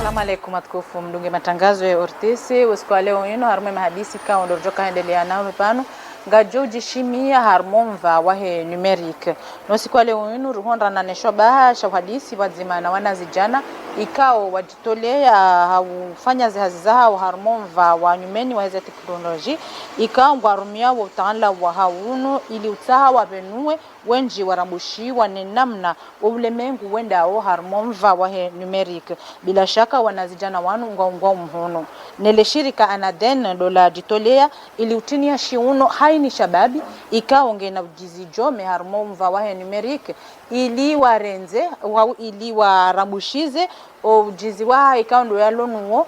Assalamu alaikum atukufu mdunge matangazo ya Ortesi usiku leo yino harmo mahadisi ka ondorjoka endelea nao pano ngajoji shimia harmonva wahe numerique no siku leo yino ruhonda na nesho bahasha hadisi wazima na wanazijana ikao wajitolea haufanya zihazi zao harmonva wa nyumeni wa teknoloji ikao ngwarumia wa utaala wa hauno ili utaha wabenue wenji warambushi wanenamna ulemengu wendao harmonva wahe numerique bila shaka wanazijana wanu ngwa mhono nele shirika anaden dola jitolea ili utinia shiuno haini shababi ikao ngena ujizijo me harmonva wahe numerique ili warenze ili warambushize ujizi wa ikao ndo yalonuo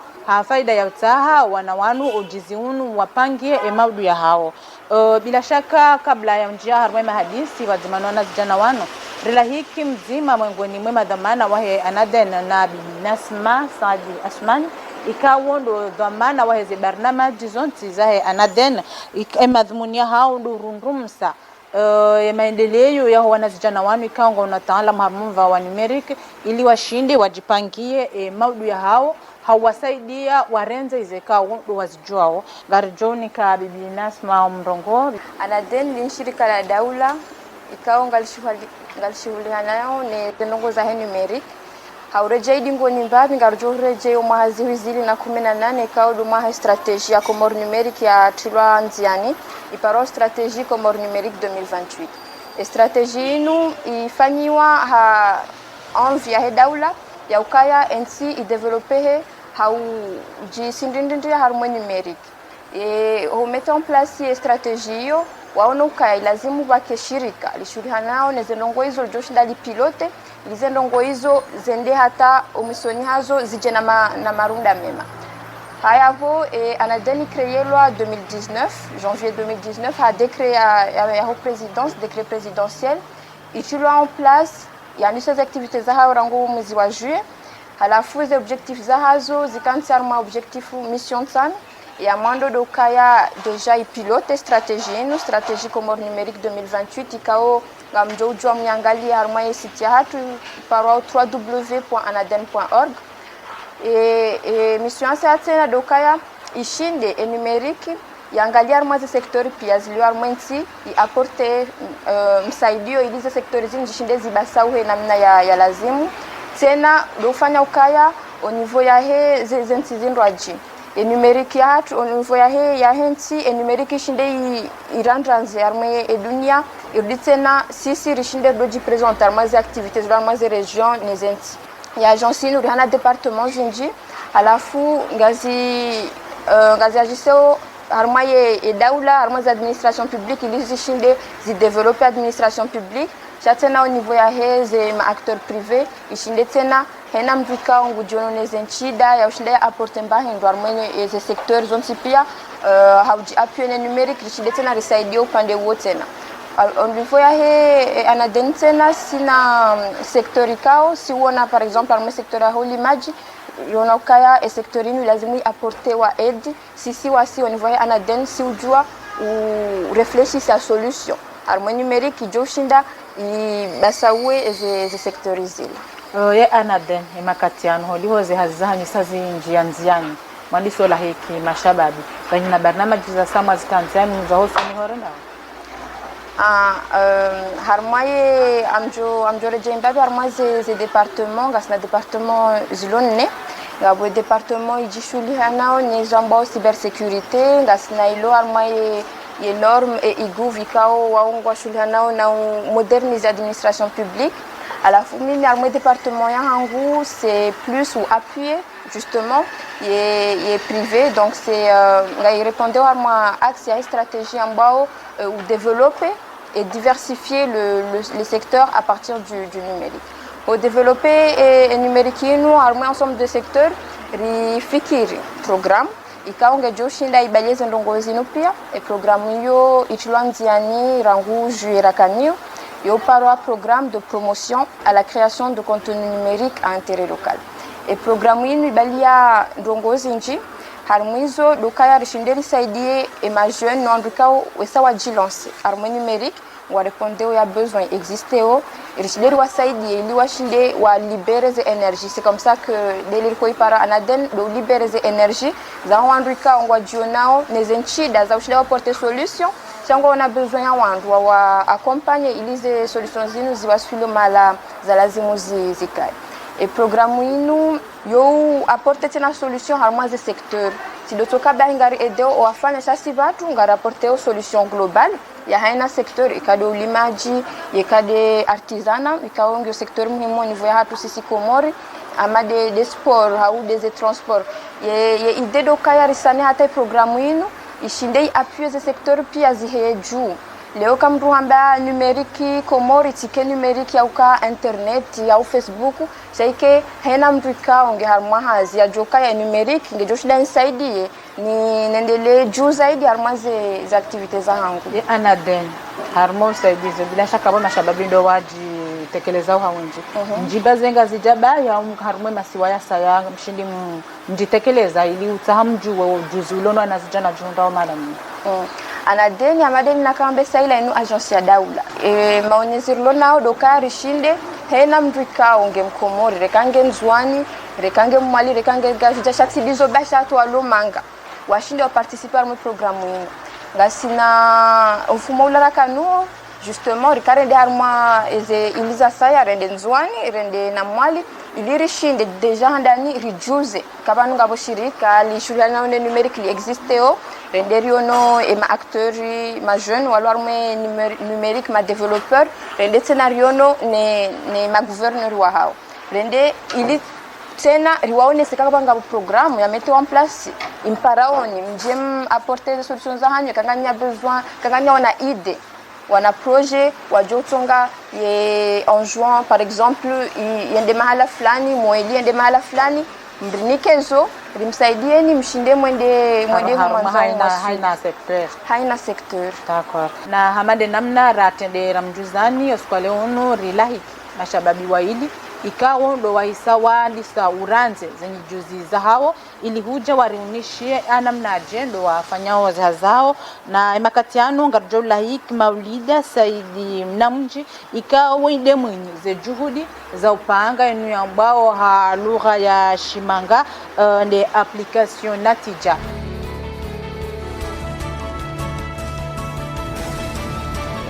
faida ya utaha wanawanu ujizi unu wapangie emaudu ya hao bila shaka kabla ya njia harmo hadisi wazimano wanazijana wanu rila hiki mzima mwengoni mwema dhamana wahe anaden na Nasma Saadi Asmani ikawo ndo dhamana wahe ze barnamaji zonti zahe anaden madhumunia hao ndo rundumsa maendeleo ya wanazijana wanu ikawa unataalamu harmonva wa numerique ili washinde wajipangie maudu ya hao hawasaidia warenze izekao ndo wazijuao garjoni ka bibi Nasma Mrongo anaden ni shirika la daula ikao ngalishughuliana nao ne ndongo za numerique haurejeidi ngoni mbapi ngarjoreje umahazi wizili na 18 ikao duma strategie ya Comore numérique ya tilwa nziani iparo strategie Comore numérique 2028 e strategie inu ifanyiwa ha envie ya daula ya ukaya ensi ideveloper hau jisindindindira harmo numérique e ho mettre en place e strategie yo waona ukaya lazimu bake shirika lishurihanao nezendongo hizo joshinda lipilote lizendongo hizo zende hata umisoni hazo zije na marunda mema hayavo anadeni créé loi 2019 janvier 2019 a décret ya présidence décret présidentiel itilwa en place yani ces activités za rango mwezi wa juillet halafu ze objectifs za hazo zikansarma objectif mission sana ya mwando dokaya deja ipilote stratégie Comore numérique 2028 ikao ngamjojwa myangali harma site ya hatu parwa www.anaden.org mission sa tena dokaya ishinde numérique yangalia harma za sektori pia zilio harma nti apporter msaidio ili za sektori zini jishinde zibasauhe namna ya lazimu tena dofanya ukaya au niveau ya he zenti zindwaji numérique ya hatu au niveau ya henti numérique shinde irandranze arme dunia iruditena sisi rishinde doji présenter arma za activités za arma za region nezenti ya agence inu rihana département zinji alafu ngazi ajiseo arma ye daula arma za administration publique ili shinde zi développer administration publique chatena au niveau ya heze ma acteur privé ishinde tena hena mvika ngujono nezenchida ya ushinde apporter mbahi ndo armene ze secteur zonti pia hauji appui numérique ishinde tena risaidia upande wote na au niveau ya he anaden tena sina secteur ikao siona par exemple arme secteur ya holimaji yona ukaya e secteur inu lazima apporter wa aide sisi wasi au niveau ya anaden si ujua u réfléchir sa solution arme numérique joshinda basawe ze sectorizile ye anaden emakatiano holihoze hazahanyi sazi njia nziani mwandishi wala hiki mashababi kwenye na barnamaji za sama zitanziani za hoso ni horenda harmaye amjo rejemba harma ze département gasna département zilonne ngabo département ijishuli hanao ni zambao cybersécurité gasna ilo harmaye les normes et igouvikao waongwa shulhanao na moderniser administration publique à la famille armée département ya hangu c'est plus ou appuyer justement et privé donc c'est répondre à axe et stratégie ambao ou développer et diversifier le secteur à partir du numérique au développer et numérique nous armée ensemble de secteurs rifikiri programme ikaonge joshinda ibaleze ndongozi nupia programu yo itulwanziani rangu juirakanio yo parwa programme de promotion à la création de contenu numérique à intérêt local et programu inu ibalia ndongozi nji harmizo dokaya rishindeli saidie et ma jeune nandukao wesa wajilance arme numérique wa répondre aux besoins existés irishideri wasaidie ili washinde wa libere ze energie. C'est comme ça que deli ko ipara anaden do libere ze energie za wandu ikaongwa jionao nezenchida za ushida porter solution chango on a besoin ya wandu wa accompagner ili ze solutions zinu ziwaswilo mala za lazimu zikai. Et programme inu yo apporter tena solution harmoise de secteur. Si dotoka ngari edeo o afanya sasi batu ngara apporter o solution globale ya haina secteur ikade ulimaji ikade artisanat ikaonge secteur muhimu niveau ya hatu sisi Komori ama de sport au des transports ye ide do kaya risane hata programme inu ishinde appuyer ce secteur pia zihe juu. Leo kama ruhamba numerique Komori tike numerique ya uka internet ya Facebook saike hena mrika onge harma hazi ya joka ya numerique ngejoshida nisaidie ni nendele juu zaidi harma za activities za hangu anaden harmo saidizo bila shaka bona shababi ndo waji tekelezao hawenji njiba zenga zijaba ya harmo masiwaya saya mshindi mjitekeleza ili utahamjua ujuzi ulono anazijana junda madam anadeni amadeni nakambe saila inu agence ya daula maonezirlo nao dokari shinde hena mrika onge Mkomori rekange nzwani rekange mwali rekange gajija shaksibizo basha to alomanga washinde wa participer mu programme ino ngasina ufumo ulara kanuo justement rikare de harma eze iliza saya rende nzwani rende na mwali ilirishinde deja handani reduce kabanu ngabo shirika li shuri na numerique li existeo renderio no e ma acteur ma jeune walo arme numérique ma développeur rende scenario no ne ma gouverneur wa hao rende ili tena riwaone sekaka ngabo programme ya mettre en place imparaoni mjem apporter des solutions za hanyo kanganya besoin kanganya ona idée wana projet wajotonga ye en juin par exemple yende mahala fulani mweli yende mahala fulani mbrinikezo rimsaidieni mshinde mwende haina secteur d'accord na hamade namna ratende ramjuzani oskwale ono rilahi mashababi waili ikawo ndo waisawa lisa uranze zenye juzi za hao ili huja wariunishie namna agenda wafanyao zao na makatiano ngarjola hiki maulida saidi mnamji ikawo inde mwenye ze juhudi za upanga enu ambao ha lugha ya Shimanga nde application natija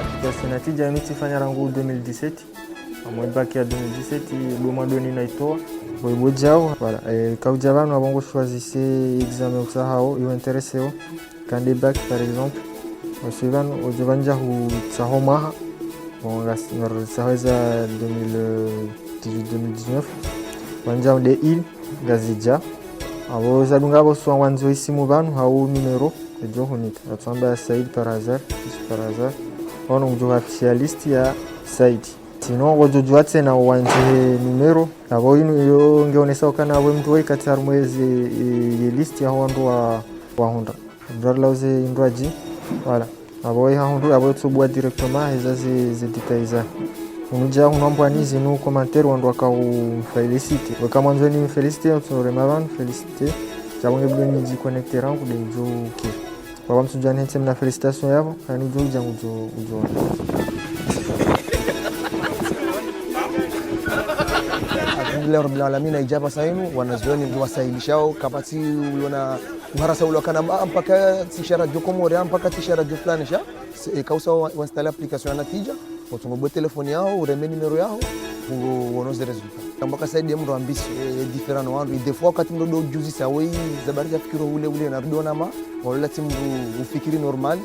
application natija nitifanya rangu 2017 mwaka ya 2017 bomadoni naitoa boibojao voilà kauja bana abongo choisissez examen usahao yo intéressé quand des bac par exemple au suivant au jovanja hu sahoma bon la saheza 2018 2019 wanja de il gazija abo zadunga bo so wanzo isimu banu hau numero ejo honit atamba Said par hasard on ujo officialiste ya Said sino gojojo tena wanje numero abo ino ngeonesa kana abo mtu kati ya mwezi list ya wandu wa honda ndarlauze indwaji voilà abo ya hondu abo tsobwa directement ezazi zeditaiza unuja unomba nizi no commentaire wandu akau féliciter kama mwanzo ni féliciter tsore mavan féliciter jabonge bweni ji connecter rangu de njo ke baba msujani hete na félicitation yabo ani jo jangu jo Alhamdulillah rabbil alamin ijaba sainu wanazuoni ndio wasailishao kapati uliona uharasa ule kana mpaka tishara jo Komori mpaka tishara jo fulani sha kausa installer application natija utumbo telefoni yao ureme numero yao uonoze resultat mpaka saidi ya mtu ambisi different wandu des fois wakati mdodo juzi sawi zabari ya fikiro ule na rudona ma wala timu ufikiri normal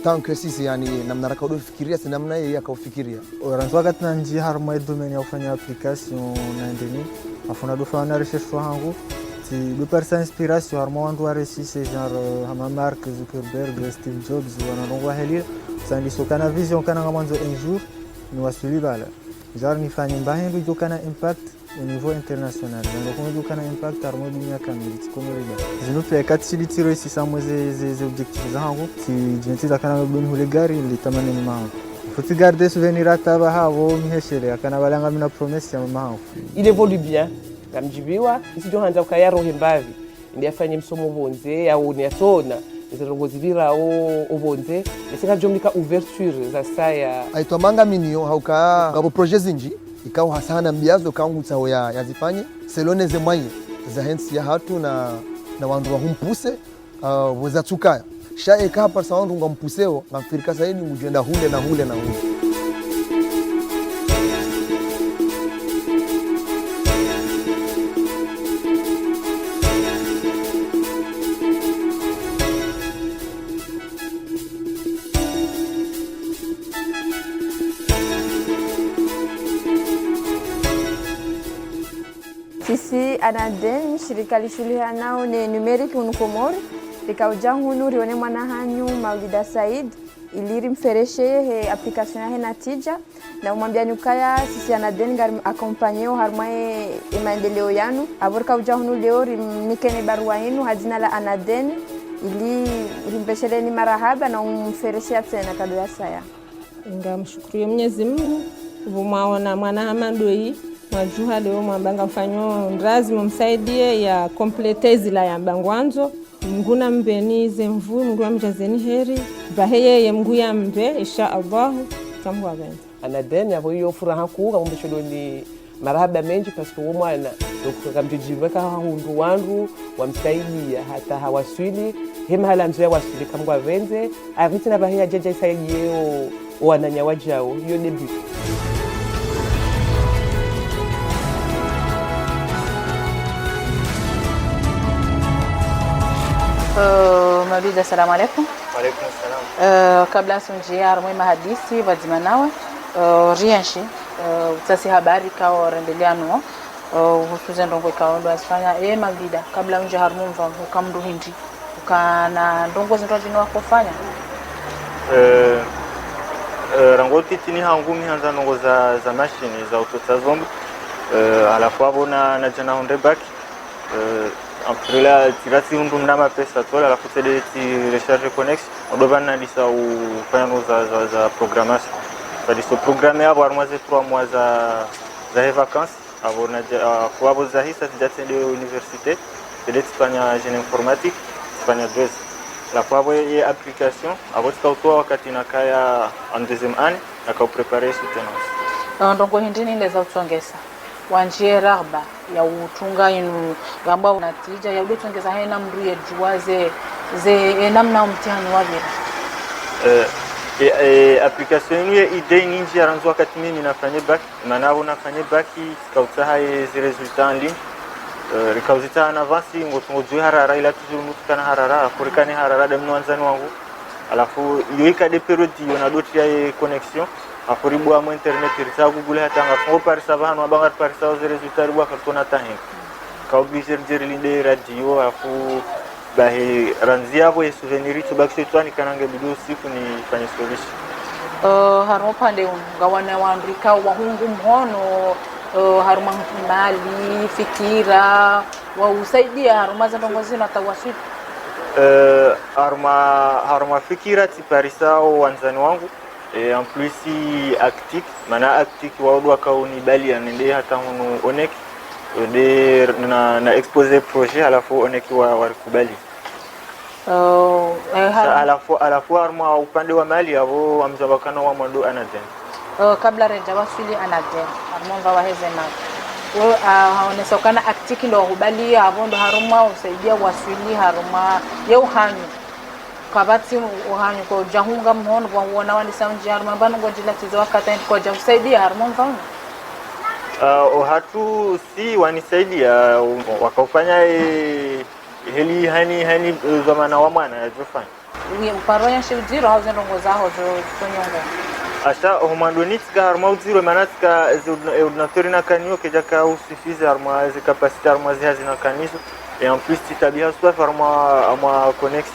tant que sisi yani namna raka ufikiria si namna yeye akaufikiria oranzo wakati na nji harma domaine ya kufanya application na ndeni afuna do fanya recherche hangu ti do personne inspiration harma wandu wa réussir genre hama Mark Zuckerberg Steve Jobs wananongwa helil sandi sokana vision kana ngamanzo un jour ni wasuli bala genre ni fanya mbahindu jokana impact au niveau international donc on jokana impact harma dunia kamili tikomorida zinupe kati litiro isi samwe ze objectifs zangu ti jintiza kana mboni hule gari litamani ni maho faut garder souvenir ataba havo miheshele akana balanga mina promesse ya maho il évolue bien kamjibiwa isijo hanza ukayaro himbavi ndiye afanye msomo bonze au ni atona zirongozi virao ubonze isingajomika ouverture za saya aitwa manga minio hauka ngabo projet zinji ikao hasana mbiazo kaungutsa ya zifanye selone ze mwaye za hensi ya hatu na wandu wa humpuse weza tsukaya sha eka hapa sa wandu ngampuseo ngamfirika saidi ngujenda hule na hule na hule. Sisi Anaden shirika lishuliha nao ni numeric unukomori likauja hunu rione mwana hanyu Maulida Said iliri mfereshe he application ya hena tija na umwambia nyukaya sisi Anaden ngari akompanyeo harmae maendeleo yanu avorka uja hunu leo nikene barua yenu hazina la Anaden ili rimpesheleni marahaba na umfereshe tena kado ya saya. Ngamshukuru Mwenyezi Mungu vumwaona mwana hamadoi majuha leo mwambanga mfanyo ndazi mumsaidie ya complete zila ya mbangwanzo mnguna mbenize mvu mnguna mjazeni heri baheye mnguya mbe insha Allah kamwa bene Anaden yabo yo furaha ku kamumbisho ni marahaba menji paske wo mwana dokamjijiweka hundu wandu wamsaidia hata hawaswili hema hala mzoya waswili kamwa benze avitina bahaya jeje saidie wananya wajao yo debut. Maulida, assalamu alaikum. Wa alaikum salam. Kabla sunjia harmwe mahadisi vazima nawe rianshi utasi habari kao rendelea nuo husuzen ndongo ikaondo asifanya Maulida kabla unje harmwe mva ukamdu hindi ukana ndongo zinto jino wakofanya rangoti tini hangumi hanza ndongo za mashini za utotazombu alafu hapo na jana honde baki après la tirasi undu mnama pesa tola la futede ti recharge connex odobana disa u fanya za programmation c'est so programmer avoir moins de 3 mois za vacances avant na kwa abo za hisa tijatende université de fanya génie informatique fanya 2 la kwa abo application abo tukautoa wakati nakaya en deuxième année nakao préparer soutenance ndongo hindi ni ndeza utsongesa wanjie ragba ya utunga inu gamba unatija ya udo tongeza hena mru ya juwaze ze namna mtihani wabira application inu ya idei ninji aranzo wakati mimi nafanye back manavo nafanye back kauta haye zi resultat en ligne rikauzita en avance ngotungo juu harara ila tujuru mutukana harara kurikani harara demno wanzani wangu alafu yoika de periodi yonadoti ya connexion afuribu wa internet irisa Google hatanga fongo parisa vanu abangar parisa os resultat ruwa kartona tahin ka obligé dire linde radio afu bahe ranzia vo souvenir tu bakse twani kanange bidu siku ni fanya solution harmo pande ngawana wandrika wahungu mhono haruma mali fikira wa usaidia haruma za ndongozi na tawasiti haruma fikira ti parisa wanzani wangu en plus actique mana actique waudwa kauni bali anende hata hunu onek de na exposer projet alafu onek warikubali alafu arma upande wa mali avo wamzabakana wa mwando Anaden kabla reja wasili Anaden armonga waheze na haonesokana actique ndo hubali avo ndo haruma usaidia wasili haruma ye uhanyu kabati uhanyu ko jahunga mhono kwa uona wani sound haruma banu ngojila tizo wakati kwa usaidia haruma mfano hatu si wanisaidia wakafanya heli hani zamana wa mwana yajofanya mparo ya shiziro hauze ndongo zaho zonyonga asa homandonitka harma uziro manatka ordinateur na kanio kejaka usifize harma ze capacité harma ze hazina kanizo et en plus titabia soit harma connex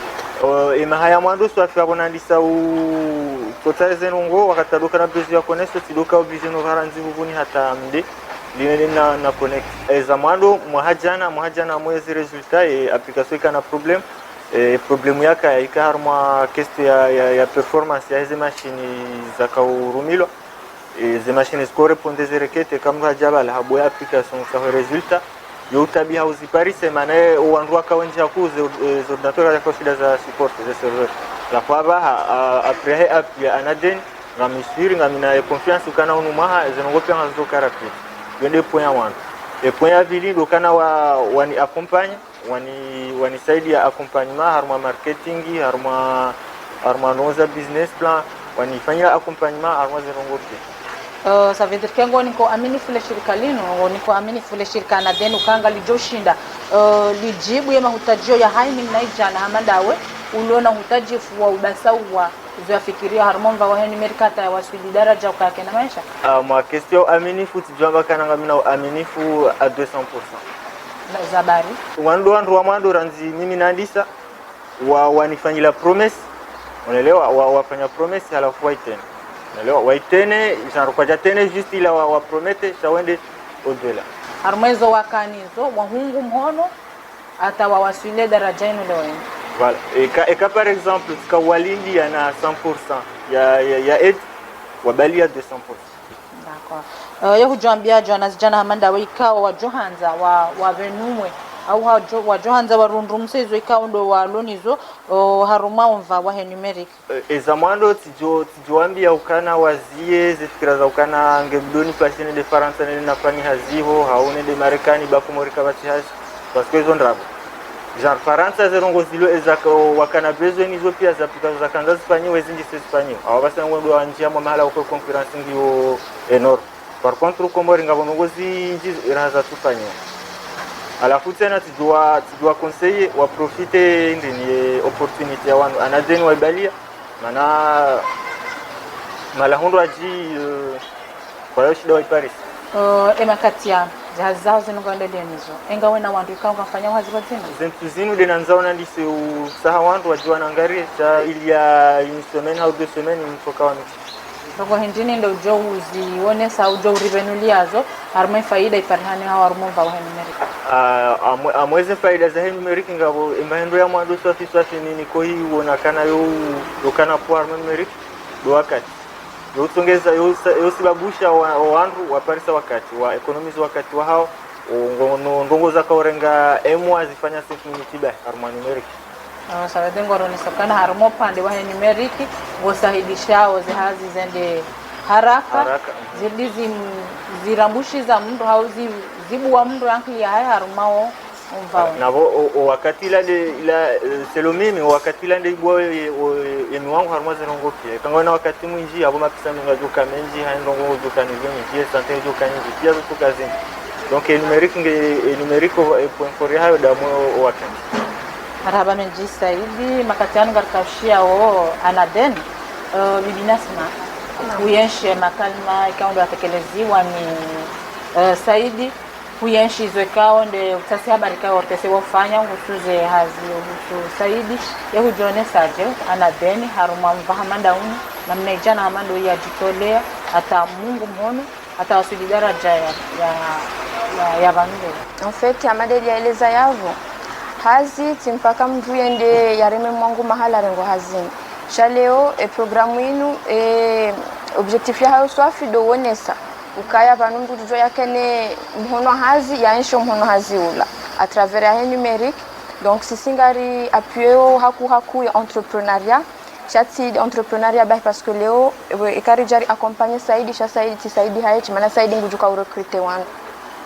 et mahaya mwando soit faire bonandisa u total zenongo wakatadoka na besoin ya connex tidoka obligé no garanzi buvuni hata mde lile na connect zamando muhajana mwezi resultat et application kana problem problemu yaka ikaharma question ya performance ya hizi machine za kaurumilo hizi machine score ponde zerekete kama hajaba la habo ya application sa resultat yo tabia uziparise maana wandu akaonja kuze ordinateur kwa shida za support za server la kwaba après appui anaden ngamisiri ngamina confiance ukana unumaha zinongopia ngazo karapi yende point ya wandu e point ya vili ndo kana wani accompagne wani saidia accompagnement harma marketing harma noza business plan wani fanyia accompagnement harma zinongopia. Ça veut dire que niko amini fule shirika lino niko amini fule shirika na denu kanga lijoshinda lijibu ya mahutajio ya haini mnaijana hamandawe uliona hutaji fuwa udasawa uzoafikiria harmonva wa heni merikata ya waswidi daraja ukake na maisha ma question aminifu tijamba kana ngamina aminifu a 200%. Zabari wandu wa mwando ranzi mimi naandisa wanifanyila promise unaelewa wafanya promise halafu waitene unaelewa waitene janarukwaja tene just ila wa promete shawende odela harmwezo wakanizo wahungu mhono hata wawaswile daraja ino leo. Voilà. Et par exemple, ka walindi yana 100% ya aide wabali ya 200%. D'accord. Yehu jambia jana zijana hamanda wikao wa Johanza wa venumwe au wa Johanza wa rundumsezo ikao ndo wa lonizo haruma umva wa numeric. Ezamando tijoambia ukana wazie zifikira za ukana ngebdoni pasine de Faransa na fani haziho haone de Marekani bakumorika bati hazi parce que zondrabo. Genre Faransa zerongo zilo ezako wakana bezo nizo pia za pika za kanza Spanyol wezingi Spanyol awabasa ngwendo anjia mu mahala uko concurrence ngiyo enorme. Par contre Komori ngabo ngozi nji iraza tufanya alafu tena tujua conseiller wa profiter ndini opportunity ya wanu anadeni waibalia mana malahundo aji kwa hiyo shida waiparis emakatia zao zinongoendelea nizo enga wena wandu ikao kafanya wazi bazina zentuzinu de nanzaona ndise usaha wandu wajua nangarie cha ilia une semaine au 2 semaines mtoka wa miti Rogo hindini ndo ujo uzione sa ujo urivenuliazo harme faida iparihani hawa harumova wa numerika amweze faida za numerika ngabo imahendo ya mwando swafi nini ko hii uonakana yo kana kwa harme numerika do wakati yo tongeza yo sibabusha wandu waparisa wakati wa economies wakati wa hao ndongo za kaurenga emwa zifanya security ba harme numerika sababu ngoro ni sakana harumo pande wa numeriki ngosahidishao zihazi zende haraka. Zidi zirambushi za mtu hauzi zibu wa mtu yankli ya haya harumao umvao nabo wakati ila selomimi wakati ila ndibwa yemi wangu harumo zirongo pia kangona wakati mwinji abo mapisa ngajuka menji haindongo juka ni vyenye pia sante juka nyingi pia zuko kazini donc numeriko point for hayo damo wakati marhaba menji saidi makatiano garkaushia anaden bibinasma kuyenshi makalma ikaondo atekeleziwa ni saidi kuyenshi zwekao nde utasi habari kao ortese wafanya ngusuze hazi ngusu saidi ya hujone saje anaden haruma mvahamanda unu na mnaijana hamando ya jitolea hata Mungu mhono hata wasudi daraja ya vangu en fait amadeli ya eleza yavo hazi timpaka mtu yende yareme mwangu mahala rengo hazini shaleo programu inu objectif ya hayo swafi do wonesa ukaya vanungu tujo yakene mhono hazi yaensho mhono hazi ula à travers ya numérique donc sisingari appuyer haku ya entrepreneuriat chati entrepreneuriat bah parce que leo ekarijari accompagner saidi saidi haiti mana saidi ngujuka recruter wangu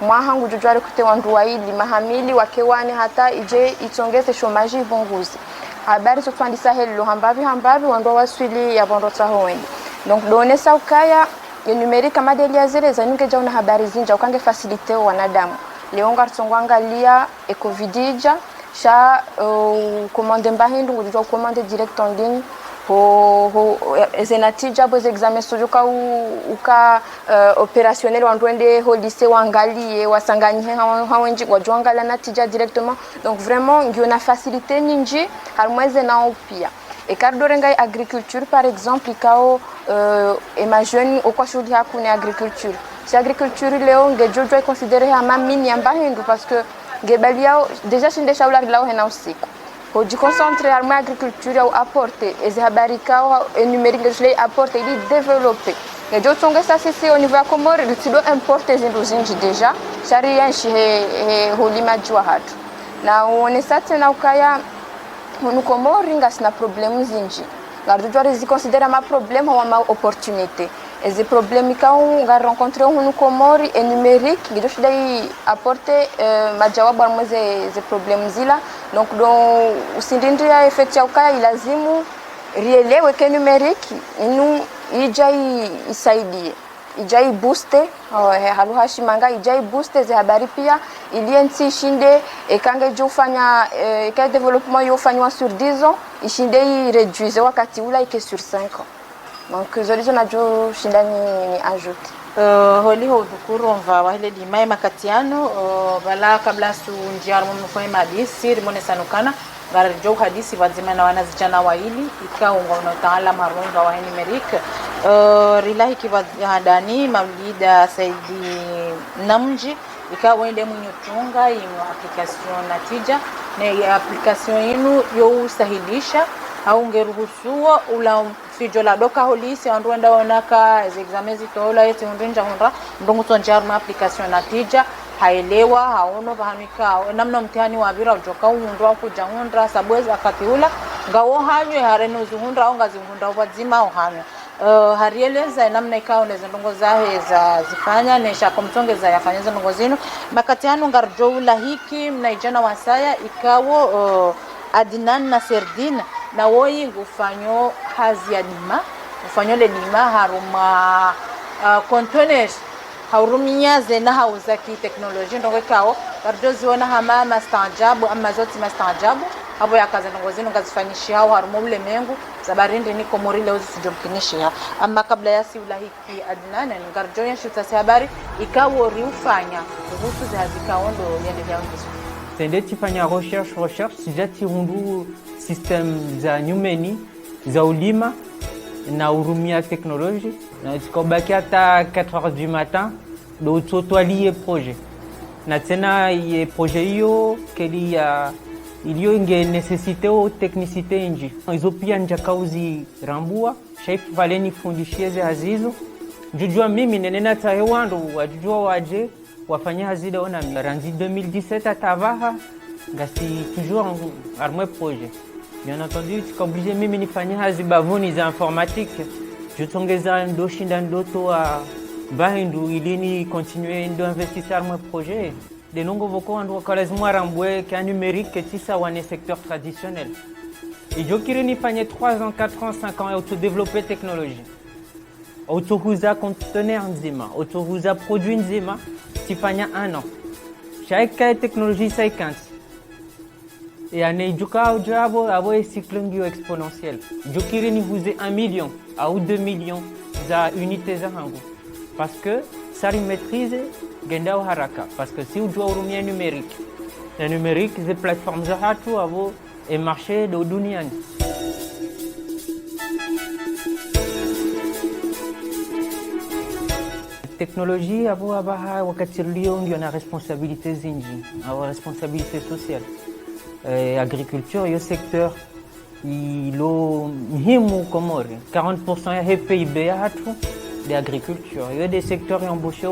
mwahangu jujware kute wandu waili mahamili wakewane hata ije itongeze shomaji ibunguzi habari zotwandisa hello hambavi wandu waswili ya bondo tahoweni donc donesa ukaya ya numerika madeli ya zile za nyuke jauna habari zinja ukange facilite wanadamu leo ngartsongwangalia ecovidija sha commande mbahindu ngujwa commande direct en ligne zenatija boz examen sujuka uka opérationnel wandwende ho lycée wangalie wasanganyihe hawenji wajwangala natija directement donc vraiment ngiona facilité ninji harmweze nao pia ekardorenga agriculture par exemple ikao ema jeune okwa shuli hakune agriculture si agriculture leo ngejojo considérer ama mini ambahindu parce que ngebaliao déjà shinde shaula lao hena usiku Hoji concentre à l'agriculture ou apporter et habari kao numérique je l'ai apporté il développé ngejo tsongesa sisi au niveau ya Komori litido importe zindu zinji deja sharia nshi hulima jua hatu na uonesa tena ukaya hunu Komori ngasina problemu zinji ngarujwa rezi considera ma problème ou ma opportunité et ces problèmes quand on rencontré hunu Komori et numérique ngejo shidai apporter majawabu ya ces problèmes zila donc don usindindria effect ya ukaya ilazimu rielewe ke numerique inu ijai isaidie ijai booste haluhashi manga ijai booste ze habari pia iliensi shinde ekange jufanya ka development yofanywa sur 10 ans ishinde i réduire wakati ula ike sur 5 ans donc zolizo najo shinda ni ajoute holi ho dukuru mva wale limai makatiano bala kabla su njiar mumfoi madisi rimone sanukana garjo hadisi wazima na wanazijana waili ikaunga unataalam harunga wa numerique rilahi kivadani maulida saidi namji ikawende mwenyotunga ino application natija na application inu yo usahilisha au ngeruhusuwa ula fijo la doka holisi andwenda onaka examen zitola yeti ndinja hunda ndongo tonjarma application natija haelewa haono bahamika namna mtihani wa bira ujoka uhundwa kuja hundra sabweza akatiula ngawo hanywe hareno zuhundra au ngazihundra wazima au hanywe harieleza namna ikao neza ndongo zahe za zifanya nesha komtongeza yafanyeza ndongo zinu makatiano ngarjoula hiki mnaijana wasaya ikawo Adnan na Serdina na woi ngufanyo hazi ya dima ufanyo le dima haruma containers haurumia zena hauzaki teknolojia ndongo kao barjozi wana hama mastajabu ama zoti mastajabu hapo yakaza ndongo zinu ngazifanyishia hao harumo ule mengu zabarindi ni Komori leo zisijomkinishia ama kabla ya siula hiki Adnan na ngarjoya shutasi habari ikawo riufanya kuhusu za hazikaondo yaendelea ngizo tende tifanya recherche sijati hundu system za nyumeni za ulima na urumia teknoloji na tikobaki hata 4h du matin do totwalie projet na tena ye projet hiyo keli ya iliyo inge necessite o technicité inji izo pia njakauzi rambua shape valeni fundishie za azizo jujua mimi nenena tahewandu wajua waje wafanya hazida ona ranzi 2017 atavaha ngasi toujours armé projet bien entendu tu obligé mimi nifanye hazi bavuni za informatique je tongeza ndo shinda ndoto a bahindu ilini continuer ndo investir armé projet de nongo voko ando kalazimwa rambwe ka numérique tisa wane secteur traditionnel et je kiri nifanye 3 ans 4 ans 5 ans et auto développer technologie autohuza conteneur nzima autohuza produit nzima tifanya 1 an chaque technologie 50 et anajuka ujabo abo cycle ngio exponentiel jukiri ni huze 1 million ou 2 millions za unités za hangu parce que ça maîtrise genda haraka parce que si ujua urumia numérique la numérique des plateformes za hatu abo et marché do duniani technologie abo abaha wakati lio ndio na responsabilité zinji au responsabilité sociale agriculture yo secteur ilo muhimu Komori 40% ya PIB ya hatu de agriculture yo des secteurs embauchés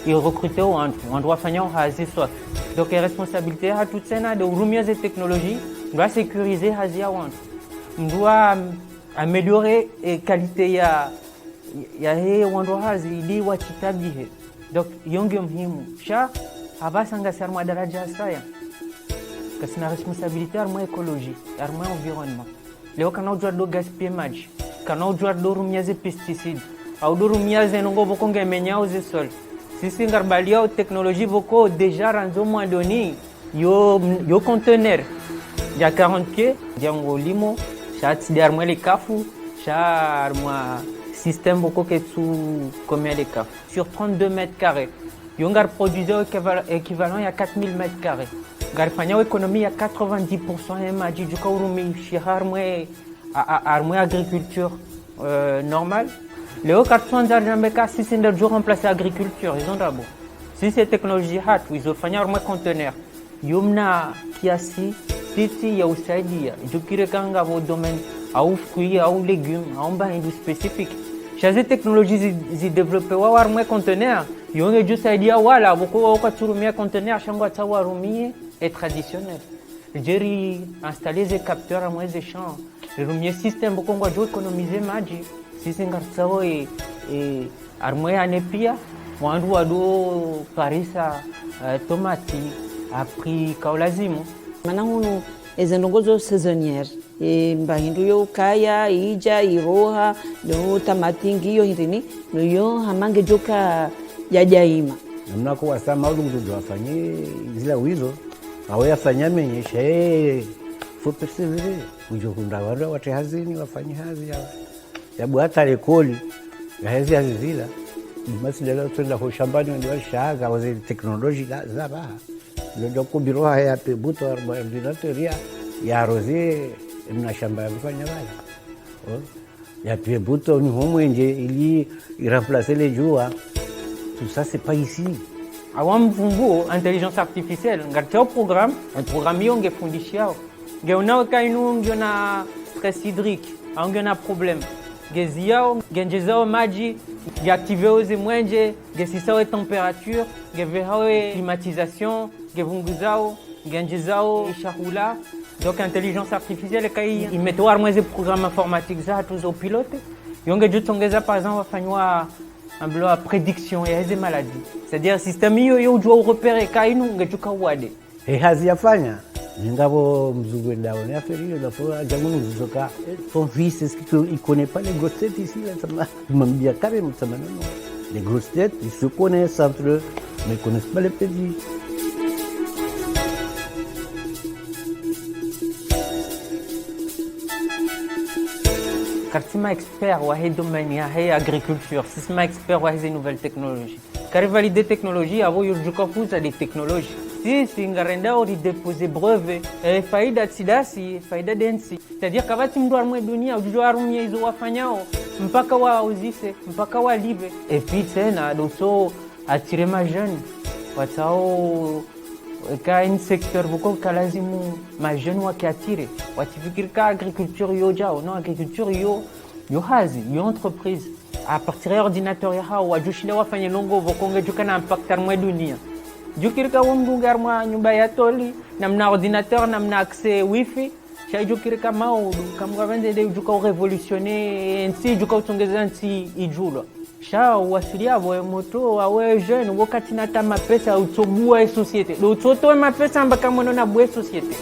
et recrutés on doit faire hazi soit donc responsabilité hatu tena de urumia ze technologie doit sécuriser hazi ya wantu doit améliorer qualité ya he wando hazi ili wachitabihe donc yonge muhimu sha abasanga sarma daraja saya kasina responsabilité arma écologie arma environnement leo kana ujua do gaspiller maji kana ujua do rumiaze pesticide au do rumiaze nongo boko ngemenyao ze sol sisi ngarbalia technologie boko déjà ranzo moins doni yo conteneur ya 40 pieds jango limo sha tidarma le kafu sha arma système beaucoup que sous combien de cas sur 32 mètres carrés yongar produisait équivalent à 4000 mètres carrés gar fanya économie à 90% maji du kaurumi shiharmwe armée agriculture normale les 400 d'arjambeka si c'est de jour remplacer agriculture ils ont d'abord si c'est technologie hat ils ont fanya armée conteneur yomna kiasi titi ya usaidia jukire kanga vo domaine au fruits au légumes au bain spécifique shazi technologie zidevelope wa warumwe conteneur yonge juu saidia wala boko wakaturumia conteneur shango atawarumie et traditionnel jeri installer des capteurs à moins de champs le système boko ngwa juu économiser maji sisi ngartsawo e armwe anepia mwandu wado parisa tomati a prix kaulazimu mana hunu ezendongozo saisonnière mbahindu yo kaya ija iroha no tamati ngiyo hirini no yo hamange joka yajaima namnako wasama ulungu wafanye zila wizo awe afanya menyesha faut persévérer ujokunda wanda wate hazini wafanye hazi ya bwata rekoli ya hazi zila masidala twenda kwa shambani ndio shaga wazi teknolojia za ba ndio kubiroha ya pebuto ordinateur ya rosé mna shamba yafanya bale ya pebuto ni homwenje ili remplacer les jours tout ça c'est pas ici awam vumbu intelligence artificielle ngarteo un programme yonge fundishiao geunao kainu ngena stress hydrique angena problème geziao genjezao maji geactiveo zemwenje gesisao température gevehao climatisation gevunguzao genjezao ishahula donc intelligence artificielle kai imetoa mweze programme informatique za tuzo pilote yonge jutongeza par exemple wafanywa un bloc à prédiction ya hizi maladies c'est-à-dire système hiyo yo ujua repérer kainu ngechuka wade hazi yafanya ngabo mzungu ndao ni aferi la fois jamunu zuzoka ton fils est-ce qu'il ne connaît pas les grosses têtes ici là ça m'a dit carrément ça non les grosses têtes ils se connaissent entre eux mais ils connaissent pas les petits Kartima expert wa he domaine ya he agriculture, sisma expert wa hizi nouvelles technologies. Kari valider technologie avo yurjuka fuza des technologies. Si ngarenda ori déposer brevet, faida tsidasi, faida densi. C'est-à-dire kavati mdu armwe dunia ujua arumia hizo wafanyao mpaka wa uzise, mpaka wa live. Et puis tena doto attirer ma jeune. Watao ka in secteur boko kalazimu ma jeune wakiatire watifikiri ka agriculture yo jao no agriculture yo hazi yo entreprise a partir ya ordinateur ya hao wajushile wafanye longo vokonge jukana impactar mwa dunia jukiri ka wondu armwa nyumba ya toli namna ordinateur namna accès wifi cha jukiri ka maudu kamwa vende de juka révolutionner nsi juka utongeza nsi ijulo sha wasilia bo moto awe jeune wakati nata mapesa utobua e société do toto mapesa mbaka mono na bwe société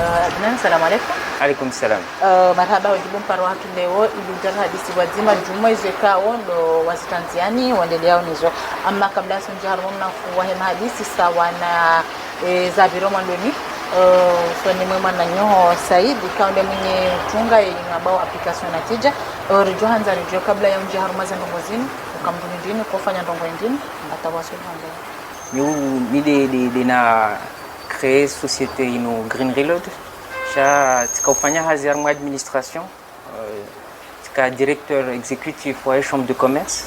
Adnan, salamu alaikum. Alaikum salam. Marhaba wajibu mparo watu leo ilujar hadisi wazima jumwa izweka ondo wazitanziani wandeleao nizo amma kabla sunji harmona kuwahema hadisi sawa na Zaviro Mwandoni so ni mwema na nyoho Saidi kaunde mwenye tunga ingabao application na tija rijo hanza rijo kabla ya unji harumaza ndongozini ukamduni ndini kufanya ndongo ndini atawasuli hanza mide na créer société ino Green Reload cha tikafanya hazi ya administration tika directeur exécutif wa chambre de commerce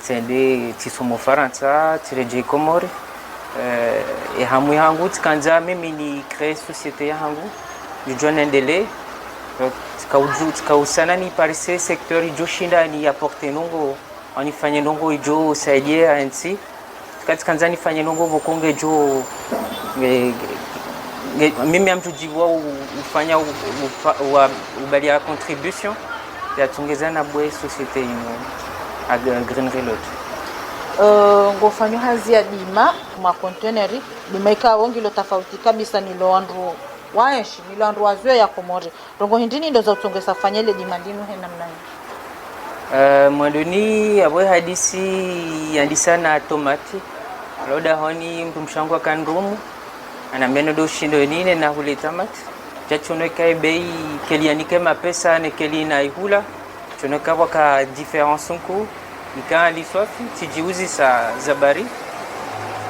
tsende tisomo Faransa tireje Komori et hamu yangu tikanza mimi ni créer société yangu nijonendele tikausana ni parise secteur ijoshinda ni apporter nongo anifanye nongo ijo saidia ainsi tikanza nifanye nongo vokonge jo mimi amtujiwa ufanya ubali ya contribution ya tungeza na bwe société ino a Green Reload ngofanyo hazi ya dima ma containeri dima ikawa ngilo tofauti kabisa nilo andru waeshi nilo andru wazwe ya Komori rongo hindini ndo za utongeza fanyele dima ndinu hena mnani mwandoni abwe hadisi yandisa na tomati loda honi mtumshangu akanrumu anambeno do shindo nine na hule tamati jachono kai bei kelianike mapesa ne kelina ihula chono kawa ka différence nku nika liswafi tijiuzi sa zabari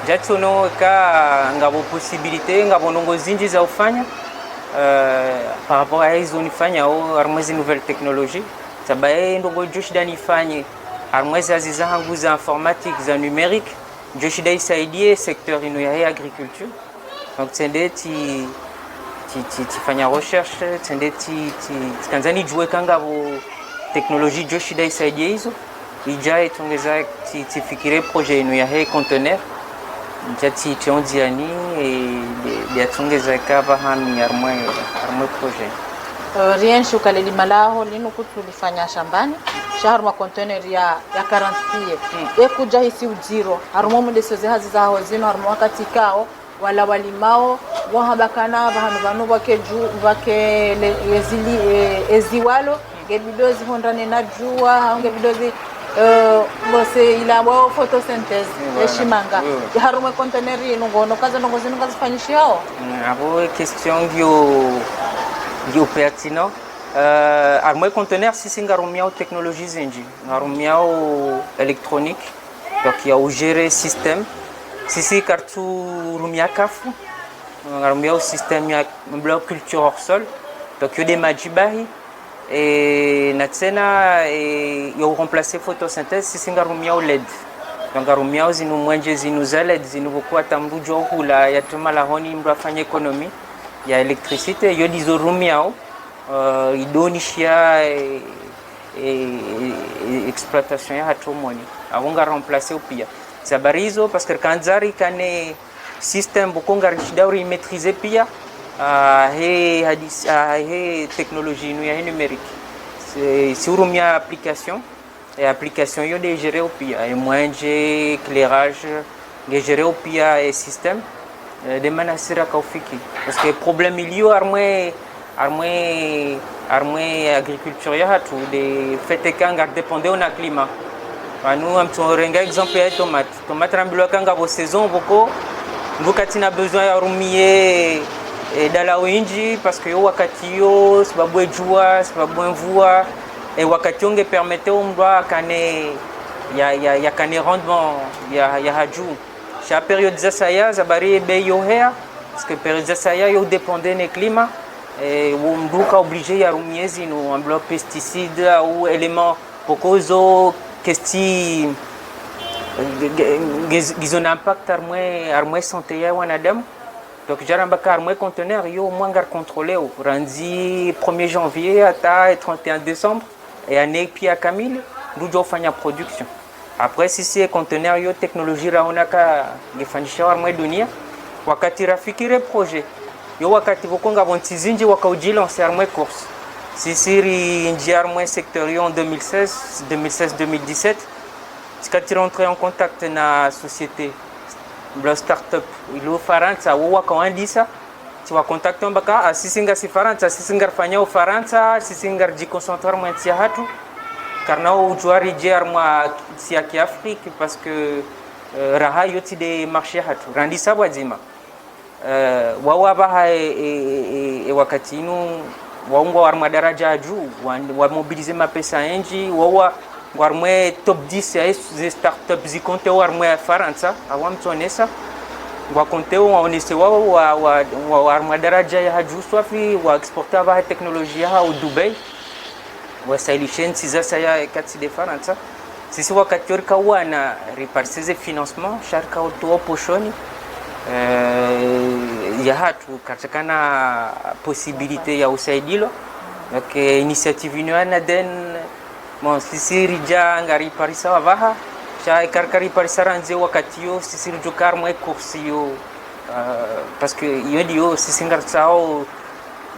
jachono ka ngabo possibilité ngabo nongo zinji za ufanya par rapport à hizo nifanya au armezi nouvelle technologie sabaye ndongo joshida nifanye armezi aziza hangu za informatique za numérique joshida isaidie secteur ino ya agriculture donc tende tifanya recherche tende tikanzani jue kanga vo teknolojia jo shida isaidie hizo ijae tongeza tifikire projet inu ya he conteneur jati tiondiani ya tongeza kava hami armwe projet rien shukaleli malaho linu kutulifanya shambani shahar ma container ya 40 pieds ekuja hisi ujiro harumo mdesoze hazi zaho zino harumo wakati kao wala walimao wahabakana bahanu banu bake eziwalo ngebidozi hondane na jua ngebidozi bose ila wao photosynthesis eshimanga harumo container ino ngono kaza nongozino kazifanyishao abo question gyo pertinent armwe conteneur sisi ngarumiao technologie zinji ngarumiao électronique donc ya gérer système sisi kartu rumia kafu ngarumiao système ya bloc culture hors sol donc yo de majibahi et natsena yo remplacer photosynthèse sisi ngarumiao LED donc ngarumiao zinu mwenje zinu za LED zinu kwa tambujo hula ya tuma la honi mdu afanye économie ya électricité yo dizo rumiao idonishia exploitation ya hatomoni avonga remplacer pia sabarizo parce que kanzari kane système bokonga rishidauri maîtriser pia he technologie nu ya numérique c'est urumia application et application yo de gérer pia et moyen éclairage de gérer pia et système de manasira kaufiki parce que problème ilio armé agriculture ya hatu de fait kanga dépendait on a climat nous am renga exemple ya tomate rambilo kanga bo saison boko ngukati na besoin ya rumie dala winji parce que wakati yo sababu jua sababu mvua et wakati onge permettait umba kane ya kane rendement ya haju cha période za saya zabari be yo hea parce que période za saya yo dépendait ne climat et mduka obligé ya rumiezi no enveloppe pesticide ou éléments pokozo kesti gizon impact armwe santé ya wanadamu donc jarambaka armwe conteneur yo mwangar contrôlé au randi 1er janvier ata 31 décembre et année pia kamile ndujo fanya production après si c'est conteneur yo technologie raonaka ngefanyisha armwe dunia wakati rafikire projet yo wakati vokonga bontizinji wakaujilance armwe course sisiri nji armwe secteur yo en 2016-2017 tikati rentré en contact na société bla startup ilo Faransa wo wakaandisa ti wa contact mbaka sisinga si Faransa sisinga fanya Faransa sisinga ji concentrer mwentia hatu karna ujuari je armwa si ya Afrique parce que raha yoti de marché hatu randisa bwazima wawa baha wakati inu waungwa warma daraja juu wa mobiliser mapesa enji wawa warmwe top 10 ya startup zikonte warmwe Faransa awamtonesa wakonte waonese wa warma daraja ya juu swafi wa exporter ba teknolojia au Dubai wa sailishen siza ya kati de Faransa sisi wakati yorika wana repartize financement sharka auto poshoni ya hatu katakana possibilité ya usaidilo donc initiative ino den mon sisi rija ngari parisa waha cha karkari parisa ranze wakati yo sisi rujukar mwe course yo parce que yo dio sisi ngartsao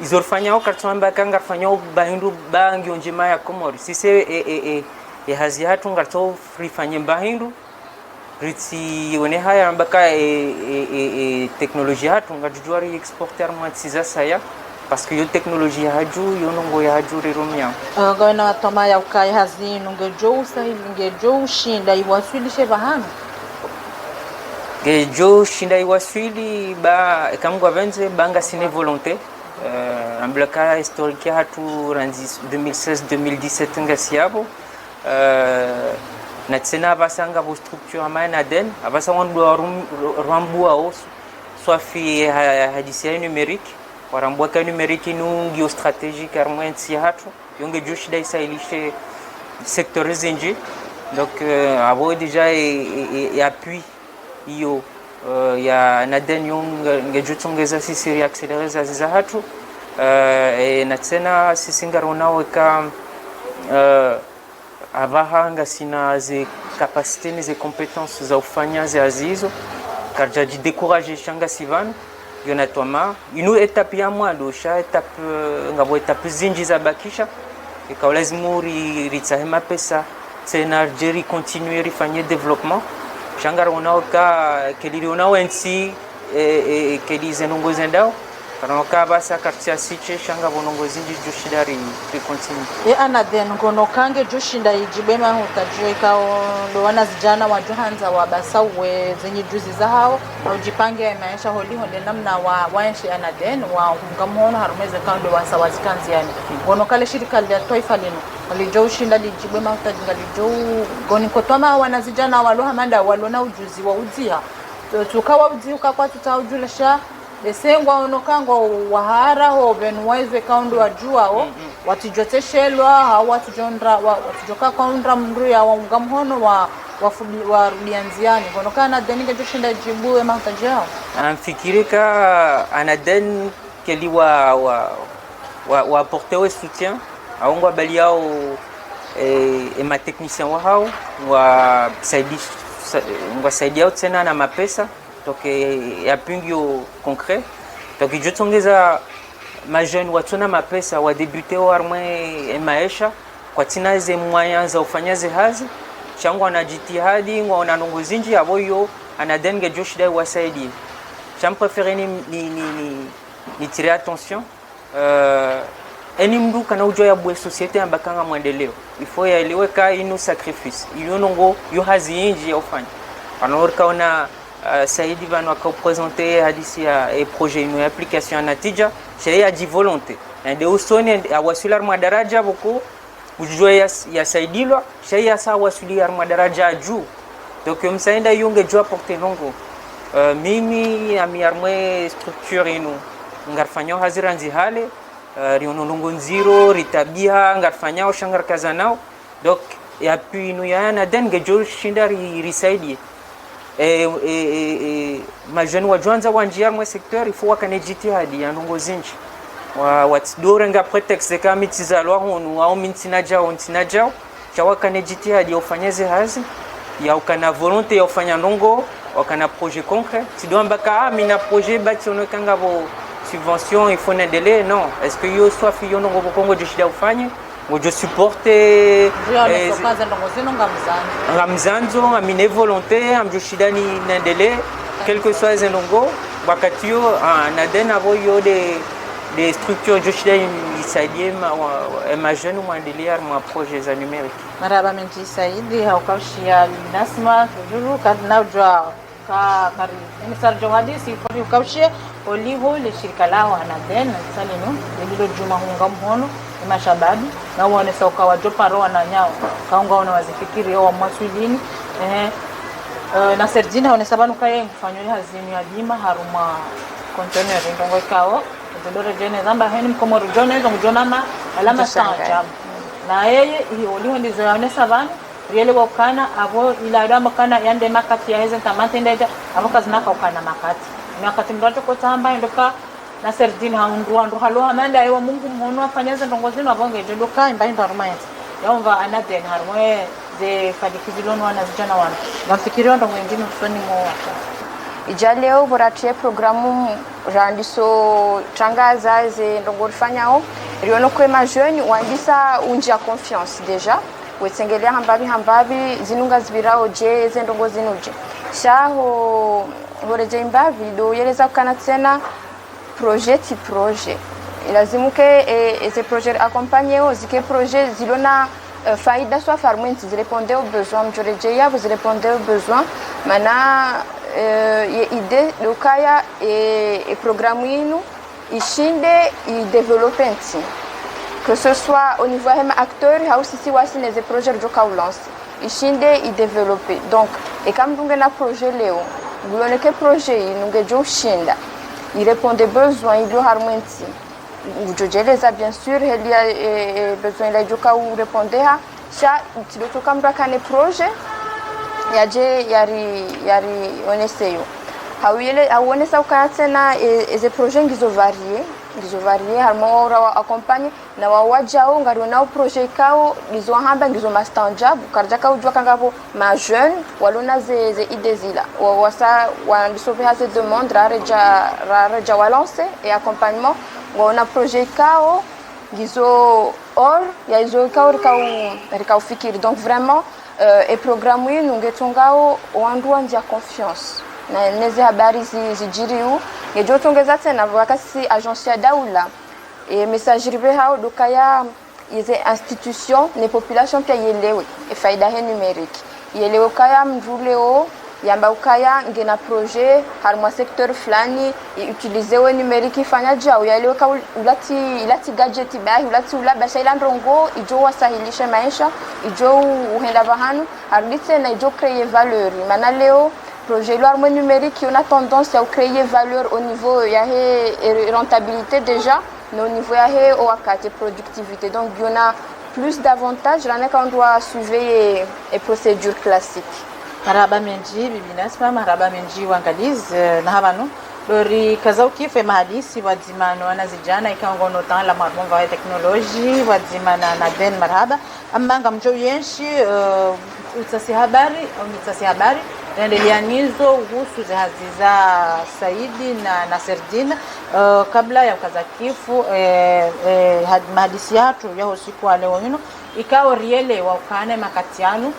izorfanya okartsamba kangarfanya bahindu bangi onjema ya komori sisi e hazi hatu ngarto free fanye bahindu ritsi one haya mbaka technologie hatu ngajujwari exporter mwantsiza saya parce que yo technologie haju yo nongo ya haju rirumya gona atoma ya ukai hazinu ngejo usahili ngejo ushinda iwaswilishe bahana ngejo shinda iwaswili ba kamgwa venze banga sine volonté amblaka historique hatu ranzi 2016-2017 ngasiabo na tsena basanga bo structure amana den abasa wandwa rambua os swafi hadisia numérique warambwa ka numérique nu géostratégique armenti hatu yonge joshida isailishe secteur zinji donc abo déjà et appui yo ya nadenyo ngejutongeza sisi reaccelereza za hatu na tena sisi ngaronaweka abahanga sina ze capacité ni ze compétences za ufanya za azizo karja ji décourager shanga sivan yona toma inu étape ya mwado sha étape ngabo étape zinji za bakisha ikawlazimu ritahema pesa tena jeri continuer rifanye développement shanga ronaweka keliri onawensi kelize nongoze ndao Kanoka basa kartia siche shanga bonongozi jushidari continue. Anaden ngono kange jushinda ijibema hutajue kao ndo wana zijana wa Johanza wa basa we zenye juzi za hao au jipange maisha holi honde namna wa wanshi anaden wa ngamhono harumeze kando wa sawazikanzi yani. Ngono kale shirika la taifa lino alijo ushinda lijibema hutajinga lijo goni kotoma wana zijana wa lohamanda walona ujuzi wa uzia. Tukawa uzi ukakwa tutaujulisha Desengwa onokangwa wahara ho benwaize kaundo wajua o watijoteshelwa au watijoka kaundra mru ya wangamhono wa rudianziani onokana deninga joshinda jibu ema utajao amfikirika anaden keli wa apporter soutien aongwa bali yao ma technicien wao wa saidia tena na mapesa donc ya pingio concret donc jotongeza ma jeune watuna mapesa wa débuter warmwe maisha kwa tina ze moyens za ufanyaze hazi changu anajitihadi ngwa nongozinji aboyo anadenge joshida wasaidi cham préférer ni tirer attention eni mdu kana ujo ya bwe société ambakanga mwendeleo ifo ya iliweka inu sacrifice ilionongo yo hazi inji ya ufanya anorka ona Saidi va nous présenter hadisi ya projet ino application ya natija shaya ji volonté ende usoni awasilar madaraja boko ujue ya saidilwa shaya sa wasilar madaraja juu donc msaenda yunge jua porter longo mimi amiarmwe structure ino ngarfanyo haziranzi hale riono longo nziro ritabia ngarfanyo shangar kazanao donc ya puis ino ya na denge jo shinda risaidie majani wa Johanza wa njia mwe secteur il faut wakane jitihadi ya ndongozinji wa watidore nga pretext kama mitizalwa honu au mintina jao cha wakane jitihadi ufanyeze hazi ya ukana volonté ya ufanya ndongo wakana projet concret tidomba ka mina projet bati onokanga bo subvention il faut n'endeler non est-ce que yo soit fiyo ndongo bokongo jishida ufanye je supporte ngamzanzo amine volonté amjoshidani nendele quel que soit les ndongo wakatio naden avoyo des structures joshida isaidie ma jeune ou endelia ma projets numériques maraba menji saidi haukaushia nasma julu kadna jwa kari misar johadisi kwa ukaushia olivo le shirika lao anaden salino ndilo juma hunga mhono mashababi na uone sauka wa joparo na nyao kaunga una wazifikiri au mwaswilini na Sergina one sabanu kaye mfanyoni hazini ya bima haruma container ndongo kao ndore jene zamba heni mkomoro jone zo mjona ma alama sanja na yeye hiyo liho ndizo yaone sabanu riele wakana abo ila dama kana yande makati ya hezen tamante ndeja abo kazinaka ukana makati makati mdoto ko tamba ndoka na Sergina handu halo amanda ewa Mungu mhono afanyaze ndongozino abonge ndoka imbainda rumayenza yomva anaden harmwe ze fadikizilono wana vijana wana nafikiria ndo wengine usoni mwa ija leo boratie programu randiso tangaza ze ndongorifanyao riono kwema jeune wandisa unja confiance deja wetsengelea hambabi zinunga zibirao je ze ndongozinuje shaho horeje imbavi do yereza kana tena projet ilazimuke ces projets accompagnés zike projet zilona faida soit farmenti zirépondait aux besoins mjorejeya vous répondez aux besoins mana idée lokaya et programme inu ishinde i development que ce soit au niveau hem acteur ou si wasi les projets de kaulance ishinde i développer donc et comme vous na projet leo vous le que projet inunge jo shinda il répondait besoins il harmenti ujojeleza bien sûr il y a besoin la joka ou répondait à ça tu kamra kane projet yaje yari oneseyo hauonesa ukaya tena eze projet ngizo varie harimo ora accompagne na wawajao ngari nao projet kao ngizo hamba ngizo mastanjab karja ka ujwa kangabo ma jeune walona ze idezila wasa wandisobe hase demande rareja walance et accompagnement wana projet kao ngizo or ya izo kao rikao fikiri donc vraiment et programme hii nungetungao wandu ndia confiance na neze habari zijiriu ngejo tongeza tena wakati agence ya daula et messagerie hao dokaya ize institution ne population pia yelewe e faida he numerique yelewe kaya mjuleo yamba ukaya ngena projet harma secteur flani utiliser numerique ifanya jao yelewe ka ulati gadget bahi ulati ulaba shaila ndongo ijo wasahilisha maisha ijo uhenda bahanu hardite na ijo créer valeur mana leo projet l'arme numérique on a tendance à créer valeur au niveau ya rentabilité déjà mais au niveau ya au wakati productivité donc il y en a plus d'avantages là qu'on doit suivre les procédures classiques. Marhaba menji bibi Nasma, marhaba menji waangalizi na habanu dori kazao kife mahadisi wadzimano wanazijana ikangono tala marmumva ya teknoloji wadzimana na den marhaba amanga mjo yenshi utasi habari endeleanizo kuhusu zihaziza Saidi na Serdina kabla ya ukazakifu mahadisi yatu ya usiku wa leo hino ikao riele wa ukane makatianu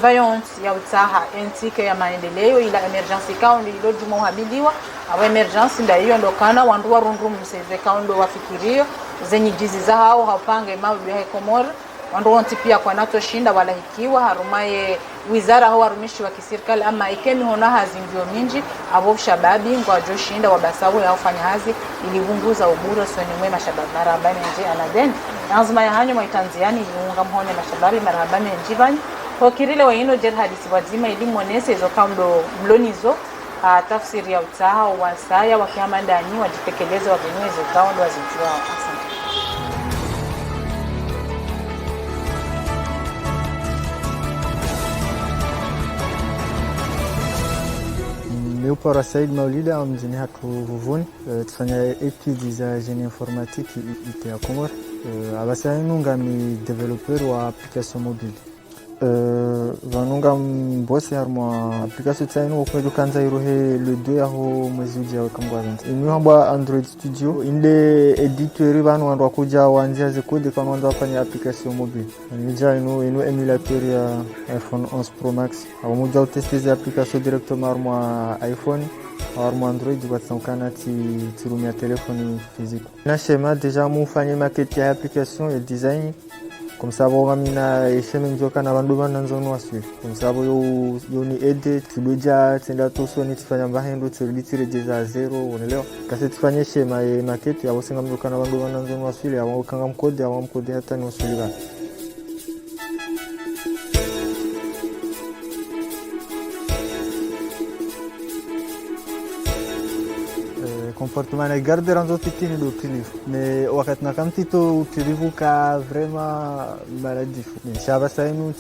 violence ya utaha entike ya maendeleo ila emergency kaundi ilo juma uhabiliwa awa emergency nda hiyo ndokana wandu warundu mseze kaundi wafikirio zenye jizi za hao hapange maudi ya Komoro wandu wanti pia kwa nato shinda wala hikiwa harumaye wizara hao warumishi wa kiserikali ama ikemi hona hazindio minji abo shababi ngwa jo shinda wabasawu ya ufanya hazi ilibunguza ubura soni mwe mashababi marabani nje anaden lazima ya hanyo maitanziani yunga mhone mashababi marabani nje bani kwa kirile waino jer hadisi wazima elimu onese hizo kaundo mlonizo tafsiri ya utaha wasaya wakiama ndani wajitekeleze wabenye hizo kaundo wazijua. Asante. Meu para Said Maulida mjini hatu Vuvuni tufanya études za génie informatique ite ya Komoro abasa nunga mi développeur wa application mobile vanunga mbosi harmo application tsaino ko kanza irohe le 2 aho mwezi ujao kangwa vent inu hamba Android Studio inde editeur vanu wandu kuja wanzia ze code kwa wandu afanya application mobile nija inu emulateur ya iPhone 11 Pro Max abo muja utester ze application directement harmo iPhone harmo Android watsankana tirumia telefoni physique na schéma déjà mufanye maquette ya application et design comme ça bon mina isheme njoka na bandu bananzono waswe comme ça bo yo ni aide tuloja tenda toso ni tifanya mbahendo tulitire jeza zero unaelewa kasi tufanye shema ya market ya wasenga mjoka na bandu bananzono waswe ya wakanga mkode ya mkode hata ni waswe comportement na garder en zotitini do tilifu mais wakati nakamtito utilivu ka vraiment maladif mais shaba sainu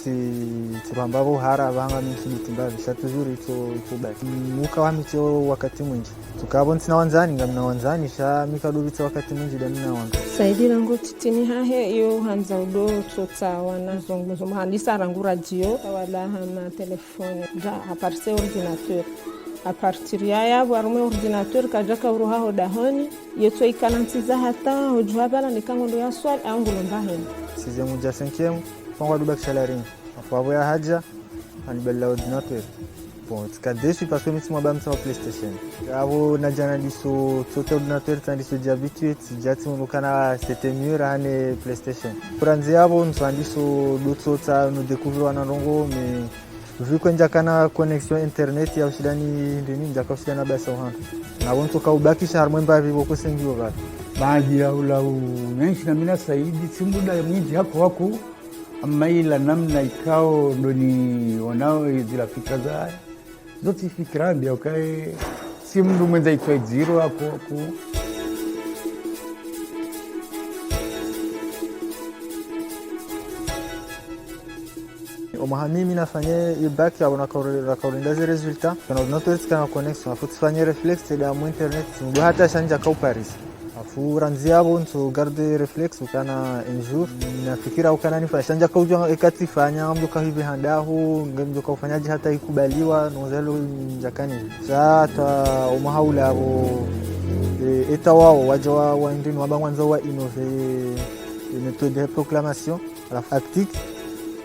tirambavo hara banga misibitimbavi sha toujours ito baki muka wamito wakati mwingi tukabo ntina wanzani ngamna wanzani sha mikadubitsa wakati mwingi damina wanga Saidi rango titini hahe iyo hanza udo tota wana zongo muhandisa rangu radio wala hama telefone ja aparse ordinateur a partir ya warume ordinateur kajaka uruha hodahoni yeto ikanantiza hata hojwabala nikangondo ya swali au ngulombahen sixième ou 5e pangwa dubak salarin apo ya haja anibella ordinateur bon tika déçu parce que mitsima bamsa PlayStation avo na jana diso toto ordinateur tandiso diabitué jati munukana c'était mieux rane PlayStation pranzi avo nsandiso dotota no découvrir wana rongo mais vu que njakana connexion internet ya ushidani ndini njaka ushidana basa uhana na wonto ka ubakisha harmo mbavi boko sengiwa ba baji ya ulau nenshi na mina Saidi simuda mwingi hako amaila namna ikao ndoni wanao zila fikra za zote fikra ndio kae si mndu mwenza itwa zero hako mimi nafanye ibaki au nakaulenda ze resultat kana ordinateur kana connection afu tufanye reflex da mu internet ndo hata shanja kwa Paris afu ranziabo nto garde reflex ukana un jour nafikira ukana ni fashanja kwa ujua ekati fanya mdoka hivi handahu ngemdoka ufanyaji hata ikubaliwa nozalo njakani sasa umahaula abo eta wao waja wa ndini wabangwanza wa innove méthode de proclamation à la tactique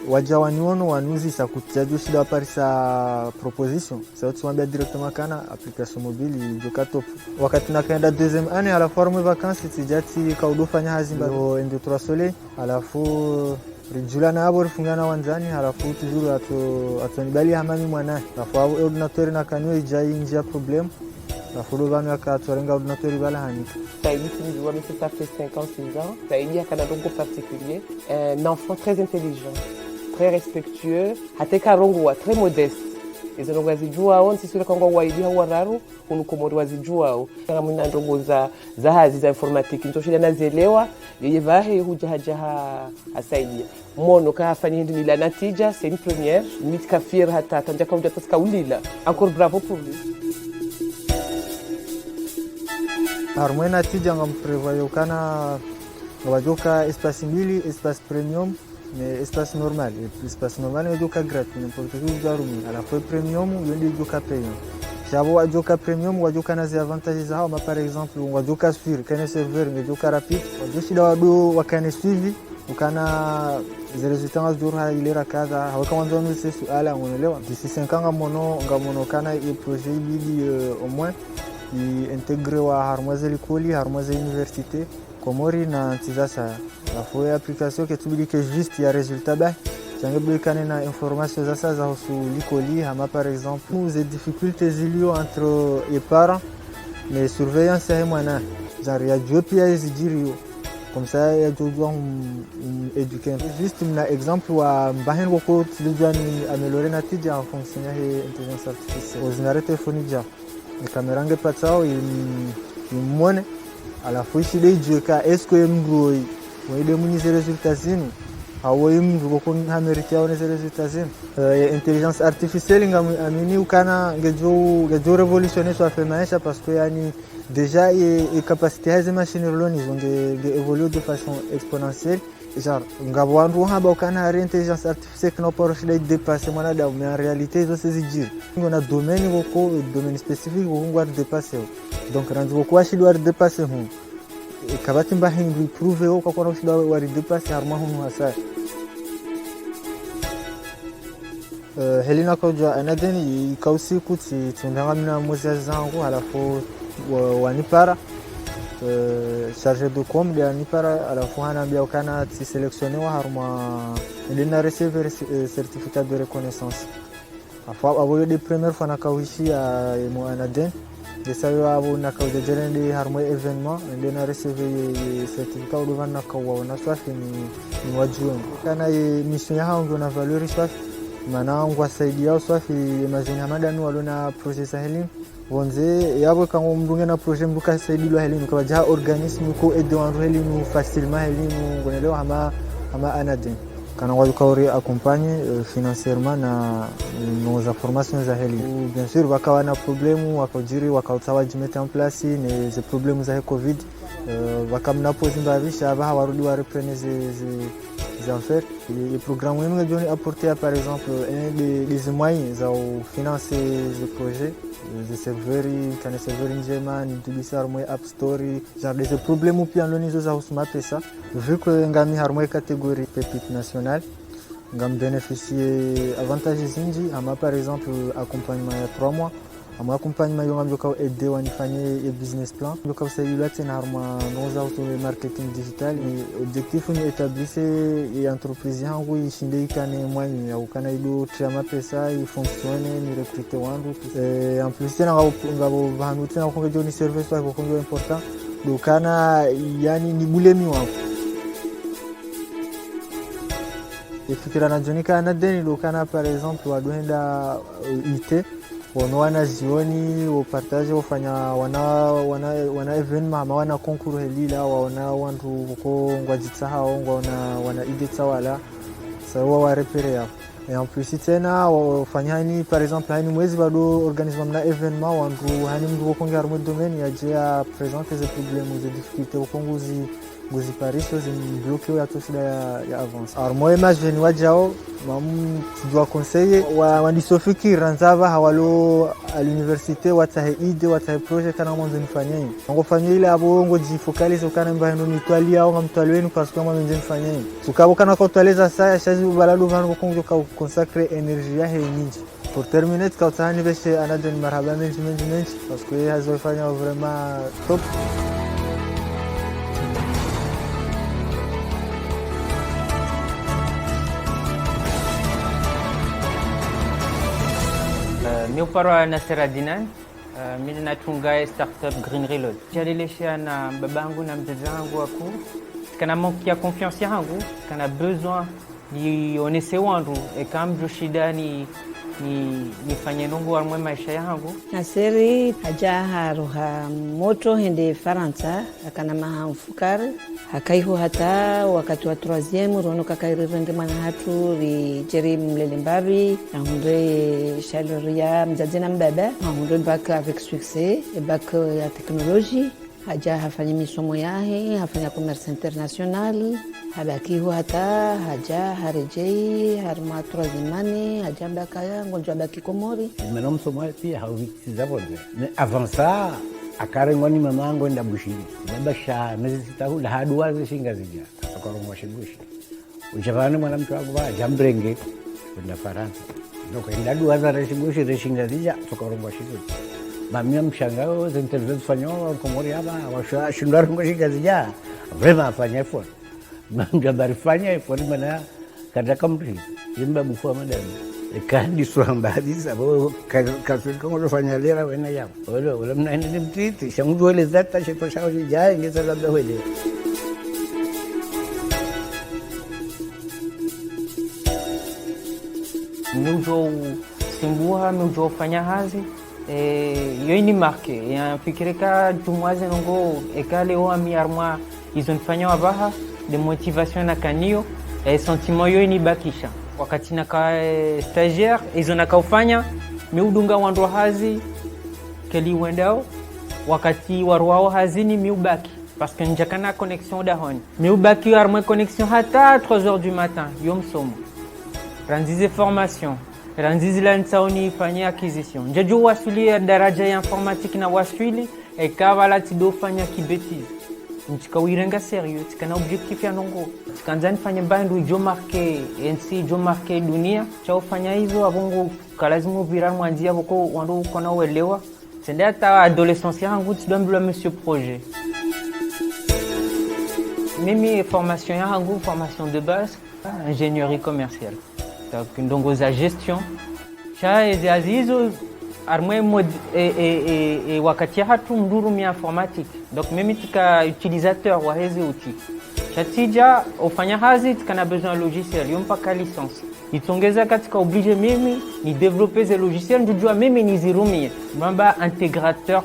waja waniono wanuzi sa kutiajo shida pari sa proposition sa tuambia directement kana application mobile joka top wakati nakaenda deuxième année à la forme vacances tijati kaudofanya hazimba ndo 3 soleil alafu rijula na abo rifungana wanzani alafu tujuru atonibali hamami mwana alafu ordinateur na kanyo ijai njia problem la folobano yakatorenga ordinateur bala hanika Saïdi Tindouami, ça fait 5 ans, 6 ans. Saïdi a un rongo particulier, un enfant très intelligent, très respectueux, hateka rongo très modeste. Izo rongo zijua on sisi kongo waidi hawa raru unukomori wazijua kama mna rongo za hazi za informatique ntoshida nazielewa yeye vahe hujaha asaidia mono ka afanye ndi la natija c'est une première mitkafir hata tanja kwa utaska ulila encore bravo pour lui. Harmonia tija ngam prevoyo kana wajoka espace mbili espace premium mais espace normal espace normal wajoka gratuit n'importe qui jarumi à la fois premium yende joka payant jabo wajoka premium wajoka na avantages zao ma par exemple wajoka sur kana serveur wajoka rapide wajoshida wado wakane suivi ukana les résultats dura ilera kaza hawakanza nuse suala unaelewa d'ici 5 ans ngamono kana et projet bidi au moins intégrer wa harmoise likoli harmoise université komori na tizasa la fois application que tu dis que juste ya résultat ba jangebwe kana information za za husu likoli ama par exemple nous les difficultés zilio entre les parents mais surveillance ya mwana zaria jopia zijirio comme ça ya jojwa éduquer juste un exemple wa mbahen woko tlijwa ni améliorer natija en fonction ya intelligence artificielle ordinateur téléphone ja kamera ngepatao imone alafu ishide ijeka esko embroi wede munyize resultats zinu awo imru ko amerika one resultats zinu intelligence artificielle ngamini ukana ngejo révolutionner soit fait maisha parce que yani déjà et capacité haze machine learning zonge évoluer de façon exponentielle genre ngabwandu haba ukana intelligence artificielle no poroshida dépasser mwanadamu mais en réalité zo sezijiri ngona domaine woko domaine spécifique wongwa dépasser donc ranzo woko ashidwa dépasser hu kabati mbahindu prouver woko kwa shidwa wari dépasser harma hu hasa Helena koja anadeni kausi kuti tundangamina moza zangu alafu wanipara chargé de com de anipara alafu anaambia ukana ti sélectionner wa harma ndina recevoir certificat de reconnaissance afa abo de première fois nakawishi ya moanaden de sayo abo nakawde jerende harma événement ndina recevoir certificat de vanna kawa na swafi ni wajuo kana mission ya hango na valeur swafi mana ngwa saidia swafi imagine hamadani walona process helin bonze yabo kango mdunge na projet mbuka saidilwa helin kwa jaha organisme ko edwanro helin facilement helin ngonelewa ama anadin kana wajukawri accompagner financièrement na nos informations za helin bien sûr wakawa na problème wakajiri wakautawaji mettre en place ne ces problèmes za covid wakamna pozimba visha ba warudi wa reprendre les affaires et programme même joni apporter par exemple des moyens za financer ce projet des serveurs kana serveur njema tubisa harmo app store genre des problèmes pia lonizo za usma pesa vu que ngami harmo catégorie pépite nationale ngam bénéficier avantages zinji ama par exemple accompagnement ya 3 mois ama accompagnement yo ngam joka aider wanifanye e business plan joka celui-là tena harma noza auto marketing digital et objectif ni établir et entreprise yangu ishinde ikane mwani au kana ido trama pesa i fonctionne ni recruter wandu en plus tena ngabo vandu tena ko joni service wa ko important do kana yani ni bulemi wangu ifikira na joni kana deni do kana par exemple wadoenda IT wana zioni au partage ufanya wana event mama wana concours helila wana wandu ko ngwajitsa hao wana ide tsawala sawa wa repere ya Et en plus tena wafanya hani par exemple hani mwezi bado organisme na événement wandu hani mdu konga armo domaine ya jia présenter des problèmes des difficultés konguzi nguzi Paris bloqué ya tosida ya avance. Alors moi image veni wajao mamu tudwa conseiller wandisofiki ranzava hawalo à l'université wataheide watahe projet kana mwanzo nifanyeni. Ngofanya ile abo ngo jifocalize ukana mbano mitwali yao ngamtwali wenu parce que mwanzo nifanyeni. Tukabo kana kotwaleza saa shazi balalo vango kongo ka consacrer énergie ya nyingi. Pour terminer tukatani beshe anadeni marhaba management parce que hazofanya vraiment top. Meu paro Nasser Adnan, mimi natunga startup Green Reload. Jalileshia na babangu na mzazi wangu wakuu, kana manque ya confiance yangu, kana besoin nionese wandu ekamjo shida nifanye nungu wa maisha yangu. Naseri haja haruha moto hende Faransa akana mahamfukari hakaihu hata wakati wa 3e rono kakairende mwana hatu ri jeri mlele mbari na hunde shaloria mzazi na mbaba na hunde bac avec succès et bac ya technologie haja hafanya misomo yahe hafanya commerce international habakihu hata haja harejei harma 3e année haja bakaya ngonjwa baki Komori meno msomo pia hauvikiza bonde mais avant ça akarengwani mamangu enda bushiri nabasha mezi sitahula haduwaze shinga zija akarongo shibushi ujavana mwanamke wangu ba jambrenge kwenda Faransa donc enda duwaza reshibushi reshinga zija akarongo shibushi mamia mshangao za interview fanyo Komori hapa washindwa rongo shinga zija vraiment afanya effort manja barifanya effort mana kada kamri yimba bufua madam kandi swambadi sabo kasuri kongo fanya lera wena yao wala mnaenda nimtiti shangu wale zata sheto shao jaye ngeza labda wele Meujo simbuha meujo fanya hazi yo ni marque ya fikirika tumwaze ngo ekale o ami armwa izonfanya wabaha de motivation na kanio sentiment yo ni bakisha wakati naka stagiaire izona kaufanya miudunga wandu hazi keli wendao wakati warwao hazini miubaki parce que njakana connexion dahoni miubaki armwe connexion hata 3h du matin yom somo ranzize formation ranzize la nsaoni fanya acquisition njejo wasuli daraja ya informatique na wasuli ekavala tido fanya kibetize nchika wirenga sérieux tikana objectif ya nongo tikanzani fanya bandu jo marqué NC jo marqué dunia chao fanya hizo abongo kalazimu viral mwanjia boko wandu kona uelewa sende hata adolescence yangu tidomble monsieur projet mimi formation yangu formation de base ingénierie commerciale donc ndongo za gestion cha eziazizo armwe mod wakati hatu mduru mi informatique donc mimi tika utilisateur wa hizi outil chatija ufanya hazi tikana besoin logiciel yompaka licence itongeza katika oblige mimi ni développer ces logiciels njujua mimi nizirumie mamba intégrateur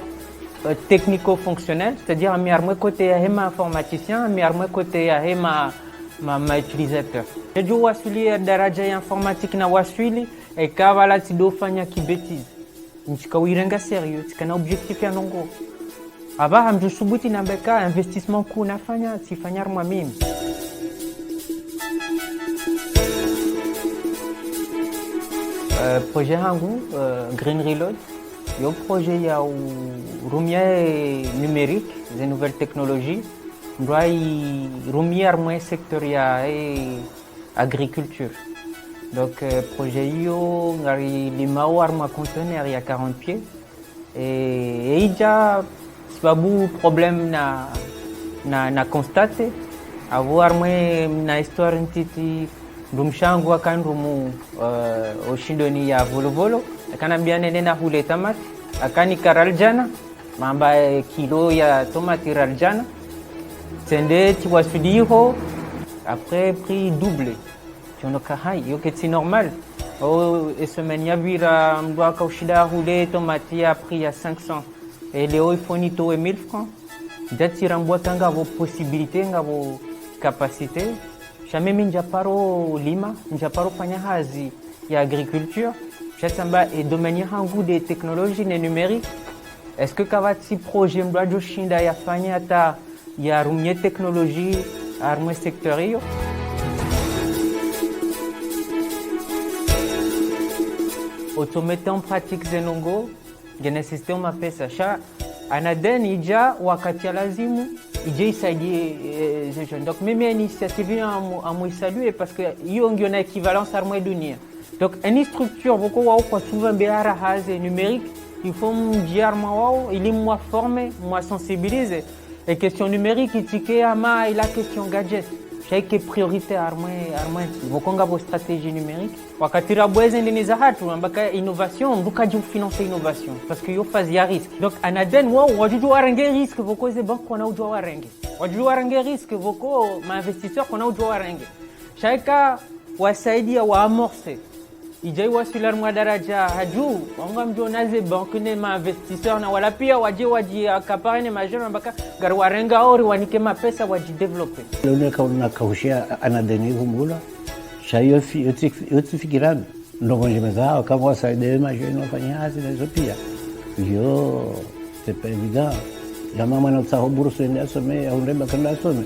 technico-fonctionnel c'est-à-dire mi armwe côté ya hema informaticien mi armwe côté ya hema ma utilisateur njujua wasuli daraja ya informatique na wasuli ekavala tidofanya kibetize nchika wirenga sérieux tikana objectif ya nongo aba hamju subuti na beka investissement ku nafanya sifanya mwa mimi projet hangu Green Reload yo projet ya rumia numérique des nouvelles technologies ndoi rumia armwe secteur ya agriculture. Donc projet yo ngari limao arma conteneur ya 40 pieds et ija sababu problème na constate avoir mwe na histoire ntiti ndumshangu akanrumu oshindoni ya volovolo akanambia nene na hule tamati akani karaljana mamba kilo ya tomati raljana tende tiwasudiho après prix doublé tunoka hai yoke c'est normal et semaine ya vira mdoa kaushida hule tomati ya prix ya 500 et leo ifonito 1000 francs dati rambwa kanga vos possibilités ngavo capacité jamais minjaparo lima njaparo fanya hazi ya agriculture chatamba et domania hangu de technologie ne numérique. Est-ce que kavati projet mbajo shinda yafanya hata ya rumie technologie armwe secteur hiyo? Automate en pratique zenongo gene system apesa sha anaden ija wakati lazimu ije isaidie ces jeunes. Donc même initiative amu saluer parce que hiyo ndio na équivalence armwe dunia. Donc une structure boko wao kwa souvent beara haze numérique, il faut mjiarma wao ili moi former, moi sensibiliser. Et question numérique itike ama ila question gadget. Chaque priorité armée vokonga bo stratégie numérique wakati rabweze ndini za hatu ambaka innovation bukaji financer innovation parce que yo phase ya risque. Donc anaden wao wajuju warenge risque voko ze bank kona ujua warenge wajuju warenge risque voko ma investisseur kona ujua warenge chaika wasaidia wa amorcer ijai wasilar mwa daraja haju wanga mjonaze bank ne ma investisseur na wala pia waji akaparene majeur ambaka garwarenga ori wanike mapesa waji developer leo kauna kaushia anadeni humula shayo yote fikirani ndongo njemeza kama wasaidie majeur wafanya kazi na hizo pia yo c'est pas évident la mama na tsahoburu sende asome au ndemba kana asome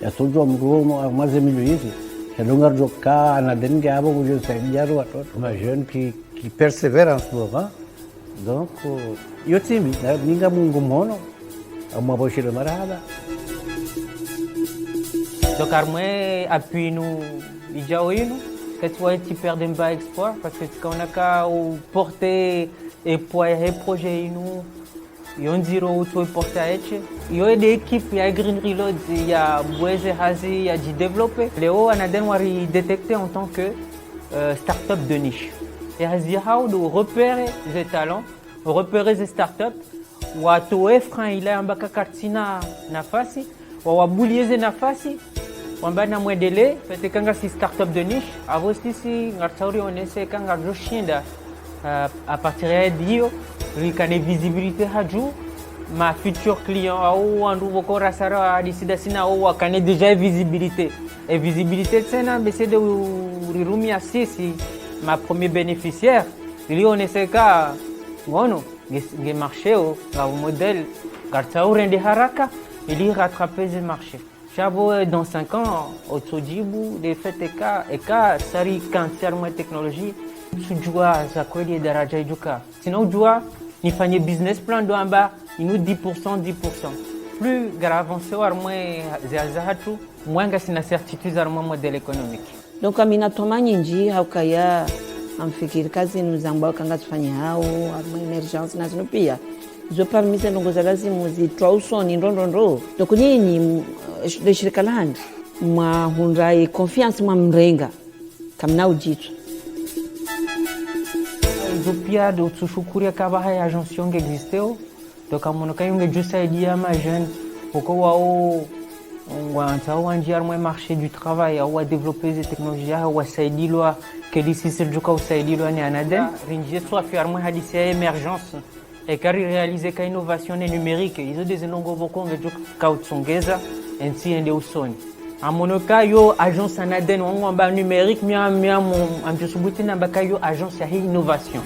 ya sojo mrumo amaze milioni Longar joka na dengue abo bujo saidia watoto ma jeune qui persévère en ce moment. Donc yo timi ninga mungu mono amaboshira maraba. Donc armé appui nous ijao inu que tu vois tu perds un bas espoir parce que quand on a qu'à porter et projet inu yon zero to porter eche yo de équipe ya Green Reload ya Bweze Hazi ya di développer Léo anaden wari détecté en tant que start-up de niche et Hazi how de repérer les talents repérer les start-up wa to efran ila ambaka kartina nafasi wa wabulieze nafasi wamba na mwendele pete kanga si start-up de niche avo sisi ngartauri onese kanga joshinda à partir d'io rikane visibilité haju ma futur client au andu voko rasara disida sina au wakane déjà visibilité et visibilité tsena bese de rirumi asisi ma premier bénéficiaire ili oneseka ngono nge marché au la modèle karta urende haraka ili rattraper ce marché chabo dans 5 ans autojibu de fait eka sari kantiarmo technologie sujua za kweli daraja ijuka sinojua nifanye business plan ndo amba inu 10% plus grave avancé armwe za hatu mwanga sina certitude armwe modèle économique. Donc amina tomanyinji haukaya amfikiri kazi nuzangwa kanga tufanye hao armwe emergence na zino pia zo parmise ndongo za lazimu zitwa usoni ndondo donc nyinyi de shirika land mwa hundrai confiance mwa mrenga kamna ujitu pia de tushukuri kaba haya agence yonge existeo donc amono kayonge jusaidia ma jeune poko wao wanta wanjia armwe marché du travail ou à développer des technologies ou à saidilwa que d'ici c'est joka ou saidilwa ni anaden rinje soit faire armwe hadisi émergence et car réaliser ka innovation numérique ils ont des nongo boko nge joka kautsongeza ainsi ende usoni amonoka yo agence anaden wangwa numérique miam amjusubuti na bakayo agence ya innovation.